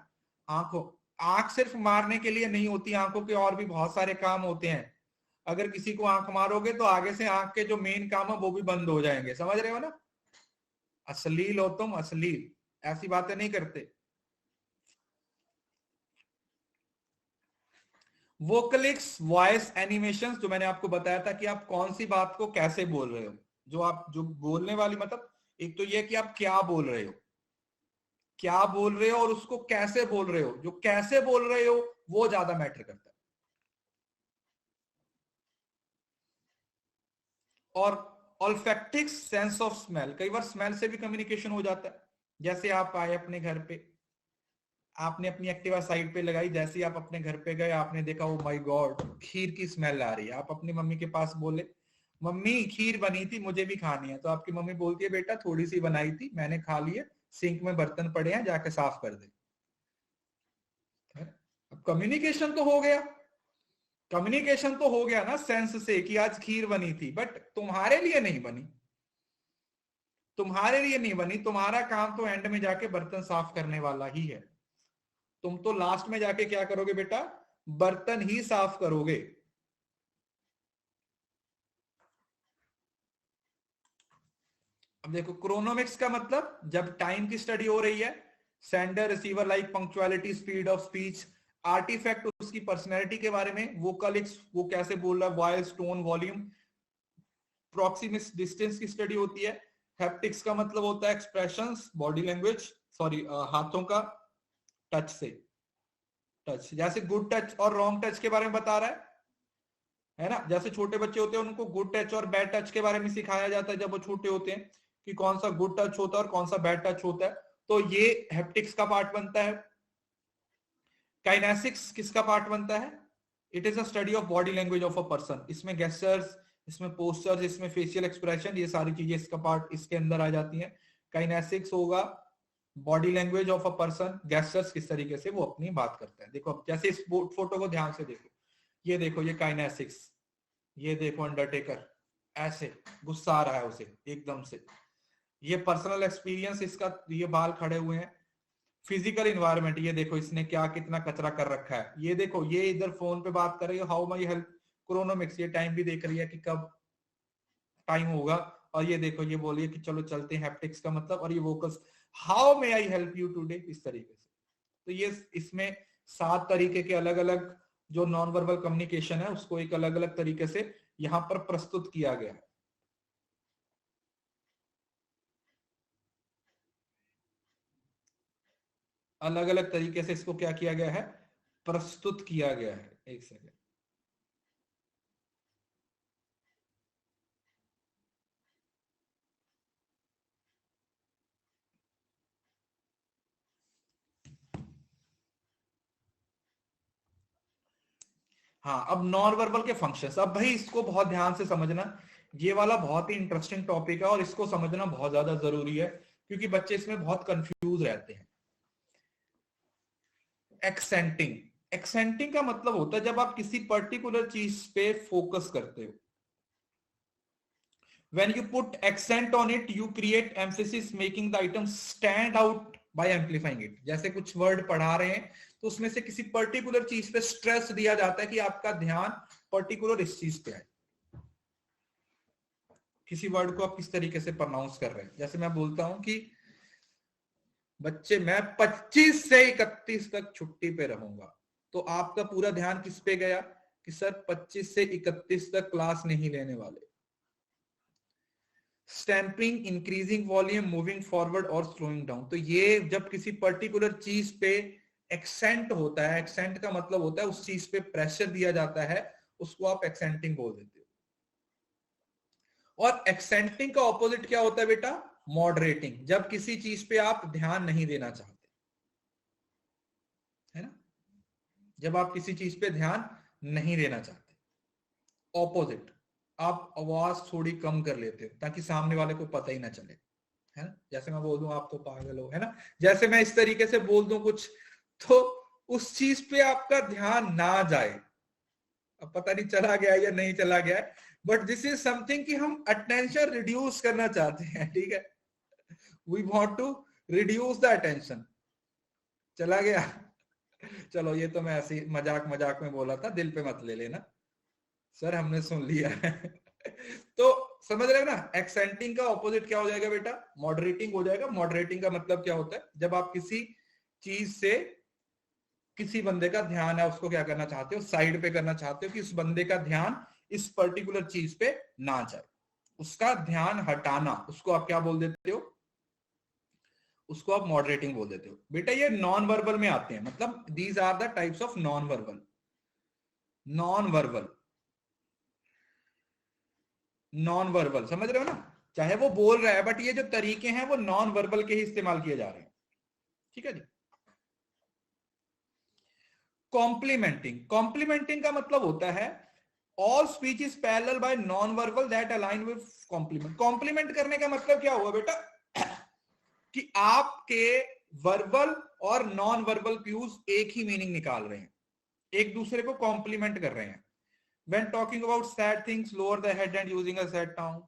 आंखों, आंख सिर्फ मारने के लिए नहीं होती, आंखों के और भी बहुत सारे काम होते हैं। अगर किसी को आंख मारोगे तो आगे से आंख के जो मेन काम है वो भी बंद हो जाएंगे, समझ रहे हो ना। अश्लील हो तुम, अश्लील, ऐसी बातें नहीं करते। वोकलिक्स, वॉइस एनिमेशंस, जो मैंने आपको बताया था कि आप कौन सी बात को कैसे बोल रहे हो, जो बोलने वाली, मतलब एक तो ये कि आप क्या बोल रहे हो, क्या बोल रहे हो और उसको कैसे बोल रहे हो, जो कैसे बोल रहे हो वो ज्यादा मैटर करता है। और ऑल्फैक्टिक्स, सेंस ऑफ स्मेल, कई बार स्मेल से भी कम्युनिकेशन हो जाता है। जैसे आप आए अपने घर पे, आपने अपनी एक्टिवा साइड पे लगाई, जैसे ही आप अपने घर पे गए आपने देखा ओ माय गॉड खीर की स्मेल आ रही है, आप अपनी मम्मी के पास बोले मम्मी खीर बनी थी मुझे भी खानी है, तो आपकी मम्मी बोलती है बेटा थोड़ी सी बनाई थी मैंने खा ली है, सिंक में बर्तन पड़े हैं जाके साफ कर दे। अब कम्युनिकेशन तो हो गया, कम्युनिकेशन तो हो गया ना सेंस से कि आज खीर बनी थी, बट तुम्हारे लिए नहीं बनी, तुम्हारे लिए नहीं बनी, तुम्हारा काम तो एंड में जाके बर्तन साफ करने वाला ही है, तुम तो लास्ट में जाके क्या करोगे बेटा, बर्तन ही साफ करोगे। अब देखो क्रोनोमिक्स का मतलब जब टाइम की स्टडी हो रही है, sender receiver like punctuality, speed of speech, artifact उसकी पर्सनैलिटी के बारे में, वोकलिक्स वो कैसे बोल रहा है, voice, tone, volume. Proxemics distance की स्टडी होती है। हैप्टिक्स का मतलब होता है एक्सप्रेशंस, बॉडी लैंग्वेज, सॉरी हाथों का टच से, टच जैसे गुड टच और रॉन्ग टच के बारे में बता रहा है ना। जैसे छोटे बच्चे होते हैं उनको गुड टच और बैड टच के बारे में सिखाया जाता है जब वो छोटे होते हैं कि कौन सा गुड टच होता है और कौन सा बैड टच होता है, तो ये हैप्टिक्स का पार्ट बनता है। काइनेसिक्स किसका पार्ट बनता है, it is a study of body language of a person, इसमें गेस्चर्स, इसमें पोस्चर्स, इसमें फेशियल एक्सप्रेशन, ये सारी चीजें इसका पार्ट इसके अंदर आ जाती हैं। काइनेसिक्स होगा body language of a person, gestures किस तरीके से वो अपनी बात करता है। देखो जैसे इस फोटो को ध्यान से देखो, ये देखो ये काइनेसिक्स, ये देखो अंडरटेकर ऐसे गुस्सा आ रहा है उसे एकदम से, ये पर्सनल एक्सपीरियंस इसका, ये बाल खड़े हुए हैं। फिजिकल इन्वायरमेंट, ये देखो इसने क्या कितना कचरा कर रखा है, ये देखो ये इधर फोन पे बात कर रही है, हाउ माई हेल्प, क्रोनोमिक्स, ये टाइम भी देख रही है कि कब टाइम होगा, और ये देखो ये बोलिए कि चलो चलते हैं, हैप्टिक्स का मतलब, और ये vocals, how may I help you today, इस तरीके से। तो ये इसमें 7 तरीके के अलग अलग जो नॉन वर्बल कम्युनिकेशन है उसको एक अलग अलग तरीके से यहां पर प्रस्तुत किया गया है। अलग अलग तरीके से इसको क्या किया गया है, प्रस्तुत किया गया है। एक सेकेंड, हाँ अब नॉन वर्बल के फंक्शंस, अब भाई इसको बहुत ध्यान से समझना, ये वाला बहुत ही इंटरेस्टिंग टॉपिक है और इसको समझना बहुत ज्यादा जरूरी है क्योंकि बच्चे इसमें बहुत कंफ्यूज रहते हैं। एक्सेंटिंग, एक्सेंटिंग का मतलब होता है जब आप किसी पर्टिकुलर चीज पे फोकस करते हो। When you put accent on it, you create emphasis, making the item stand out by amplifying it. जैसे कुछ वर्ड पढ़ा रहे हैं तो उसमें से किसी पर्टिकुलर चीज पे स्ट्रेस दिया जाता है कि आपका ध्यान पर्टिकुलर इस चीज पे आए। किसी वर्ड को आप किस तरीके से प्रोनाउंस कर रहे हैं, जैसे मैं बोलता हूं कि बच्चे मैं 25 से 31 तक छुट्टी पे रहूंगा, तो आपका पूरा ध्यान किस पे गया कि सर 25 से 31 तक क्लास नहीं लेने वाले। Stamping, increasing volume, moving forward और स्लोइंग डाउन, तो ये जब किसी पर्टिकुलर चीज पे एक्सेंट होता है, एक्सेंट का मतलब होता है उस चीज पे प्रेशर दिया जाता है, उसको आप एक्सेंटिंग बोल देते हो। और एक्सेंटिंग का ऑपोजिट क्या होता है बेटा, मॉडरेटिंग, जब किसी चीज पे आप ध्यान नहीं देना चाहते, है ना, जब आप किसी चीज पे ध्यान नहीं देना चाहते, ऑपोजिट, आप आवाज थोड़ी कम कर लेते हो ताकि सामने वाले को पता ही ना चले, है ना, जैसे मैं बोल दूं आप तो पागल हो, है ना, जैसे मैं इस तरीके से बोल दूं कुछ तो उस चीज पे आपका ध्यान ना जाए, अब पता नहीं चला गया या नहीं चला गया, बट दिस इज समथिंग कि हम अटेंशन रिड्यूस करना चाहते हैं, ठीक है, we want to reduce the attention. चला गया, चलो ये तो मैं ऐसे मजाक मजाक में बोला था, दिल पे मत ले लेना सर, हमने सुन लिया है। तो समझ रहे हो ना, एक्सेंटिंग का ऑपोजिट क्या हो जाएगा बेटा, मॉडरेटिंग हो जाएगा। मॉडरेटिंग का मतलब क्या होता है, जब आप किसी चीज से, किसी बंदे का ध्यान है उसको क्या करना चाहते हो, साइड पे करना चाहते हो कि उस बंदे का ध्यान इस पर्टिकुलर चीज पे ना जाए, उसका ध्यान हटाना, उसको आप क्या बोल देते हो, उसको आप मॉडरेटिंग बोल देते हो। बेटा ये नॉन वर्बल में आते हैं, मतलब these are the types of non verbal. Non verbal, non verbal, समझ रहे हो ना, चाहे वो बोल रहा है बट ये जो तरीके हैं वो नॉन वर्बल के ही इस्तेमाल किए जा रहे हैं, ठीक है जी। कॉम्प्लीमेंटिंग, कॉम्प्लीमेंटिंग का मतलब होता है all speech is parallel by non verbal that align with complement. Complement करने का मतलब क्या हुआ बेटा कि आपके वर्बल और नॉन वर्बल क्यूज एक ही मीनिंग निकाल रहे हैं, एक दूसरे को कॉम्प्लीमेंट कर रहे हैं। When talking about sad things, lower the head and using a sad tone.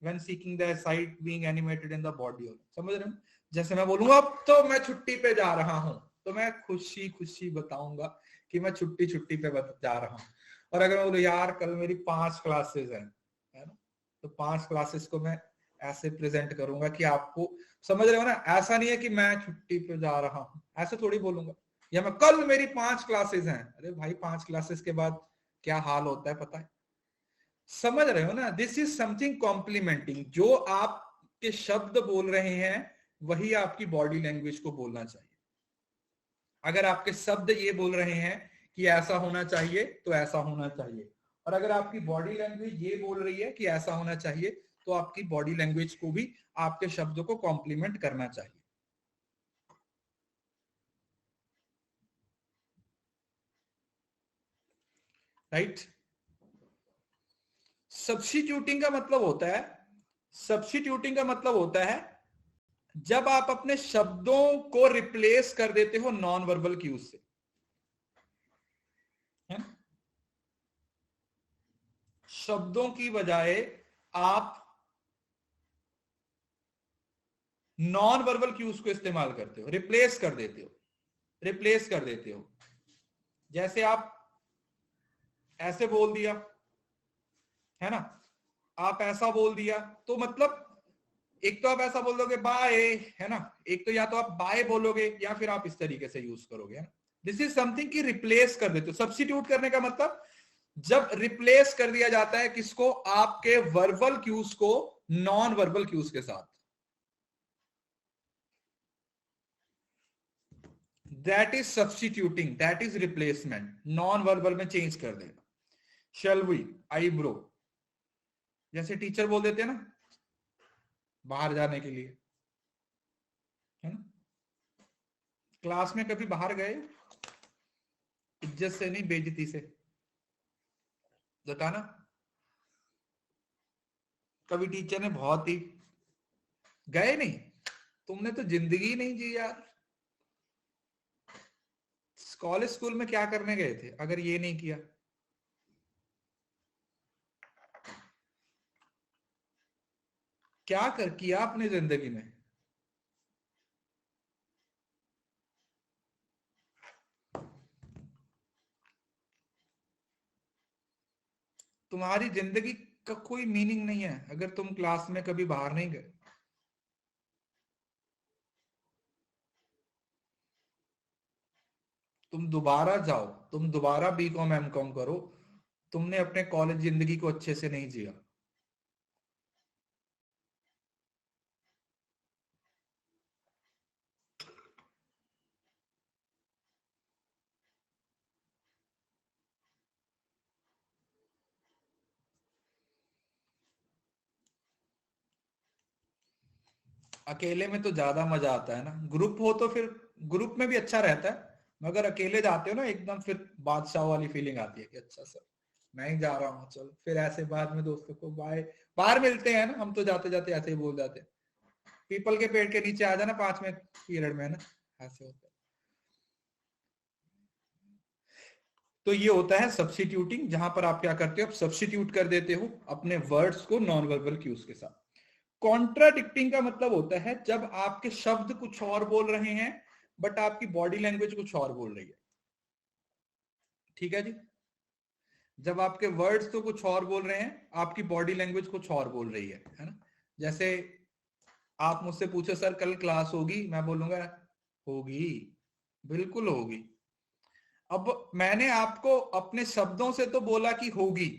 When seeking the sight being animated in the body. समझ रहे हो, जैसे मैं बोलूंगा अब तो मैं छुट्टी पे जा रहा हूं, तो मैं खुशी खुशी बताऊंगा कि मैं छुट्टी छुट्टी पे जा रहा हूं। और अगर मैं बोलूं यार कल मेरी 5 क्लासेस हैं, है ना, तो 5 क्लासेस को मैं ऐसे प्रेजेंट करूंगा कि आपको, समझ रहे हो ना, ऐसा नहीं है कि मैं छुट्टी पे जा रहा हूं, ऐसे थोड़ी बोलूंगा, या मैं कल मेरी 5 क्लासेस हैं, अरे भाई 5 क्लासेस के बाद क्या हाल होता है पता है, समझ रहे हो ना, दिस इज समथिंग कॉम्प्लीमेंटिंग, जो आपके शब्द बोल रहे हैं वही आपकी बॉडी लैंग्वेज को बोलना चाहिए। अगर आपके शब्द ये बोल रहे हैं कि ऐसा होना चाहिए तो ऐसा होना चाहिए, और अगर आपकी बॉडी लैंग्वेज ये बोल रही है कि ऐसा होना चाहिए तो आपकी बॉडी लैंग्वेज को भी आपके शब्दों को कॉम्प्लीमेंट करना चाहिए, राइट। सब्स्टिट्यूटिंग का मतलब होता है, सब्स्टिट्यूटिंग का मतलब होता है जब आप अपने शब्दों को रिप्लेस कर देते हो नॉन वर्बल क्यूज से, है? शब्दों की बजाय आप नॉन वर्बल क्यूज को इस्तेमाल करते हो, रिप्लेस कर देते हो, रिप्लेस कर देते हो। जैसे आप ऐसे बोल दिया है ना, आप ऐसा बोल दिया तो मतलब एक तो आप ऐसा बोल दोगे बाय, है ना, एक तो या तो आप बाय बोलोगे या फिर आप इस तरीके से यूज करोगे, है ना। दिस इज समथिंग कि रिप्लेस कर देते हो। सब्स्टिट्यूट करने का मतलब जब रिप्लेस कर दिया जाता है किसको, आपके वर्बल क्यूज को नॉन वर्बल क्यूज के साथ, that is substituting, that is replacement. Non verbal में चेंज कर देना। शैल वी, आईब्रो, जैसे टीचर बोल देते हैं ना बाहर जाने के लिए, है ना। क्लास में कभी बाहर गए, इज्जत से नहीं बेइज्जती से, बताना। कभी टीचर ने बहुत ही, गए नहीं, तुमने तो जिंदगी नहीं जी यार। कॉलेज स्कूल में क्या करने गए थे अगर ये नहीं किया। क्या कर किया अपनी जिंदगी में। तुम्हारी जिंदगी का कोई मीनिंग नहीं है अगर तुम क्लास में कभी बाहर नहीं गए। तुम दोबारा जाओ, तुम दोबारा बीकॉम एमकॉम करो, तुमने अपने कॉलेज जिंदगी को अच्छे से नहीं जिया। अकेले में तो ज्यादा मजा आता है ना, ग्रुप हो तो फिर ग्रुप में भी अच्छा रहता है, मगर अकेले जाते हो ना एकदम फिर बादशाह वाली फीलिंग आती है कि अच्छा सर मैं ही जा रहा हूँ, चलो फिर ऐसे बाद में दोस्तों को बाय, बाहर मिलते हैं ना, हम तो जाते जाते ऐसे ही बोल जाते हैं पीपल के पेड़ के नीचे आ जाना 5वें पीरियड में, ना ऐसे होता है। तो ये होता है सब्स्टिट्यूटिंग, जहां पर आप क्या करते हो, आप सब्स्टिट्यूट कर देते हो अपने वर्ड्स को नॉन वर्बल क्यूज के साथ। कॉन्ट्राडिक्टिंग का मतलब होता है जब आपके शब्द कुछ और बोल रहे हैं बट आपकी बॉडी लैंग्वेज कुछ और बोल रही है। ठीक है जी, जब आपके वर्ड्स तो कुछ और बोल रहे हैं, आपकी बॉडी लैंग्वेज कुछ और बोल रही है ना। जैसे आप मुझसे पूछो सर कल क्लास होगी, मैं बोलूंगा होगी, बिल्कुल होगी। अब मैंने आपको अपने शब्दों से तो बोला कि होगी,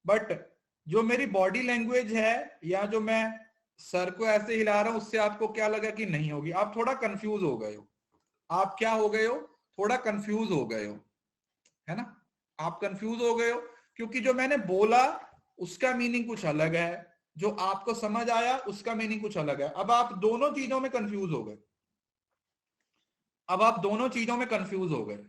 बट जो मेरी बॉडी लैंग्वेज है या जो मैं सर को ऐसे हिला रहा हूं उससे आपको क्या लगा कि नहीं होगी। आप थोड़ा कंफ्यूज हो गए हो, आप क्या हो गए हो, थोड़ा कंफ्यूज हो गए हो, है ना। आप कंफ्यूज हो गए हो क्योंकि जो मैंने बोला उसका मीनिंग कुछ अलग है, जो आपको समझ आया उसका मीनिंग कुछ अलग है। अब आप दोनों चीजों में कंफ्यूज हो गए, अब आप दोनों चीजों में कंफ्यूज हो गए।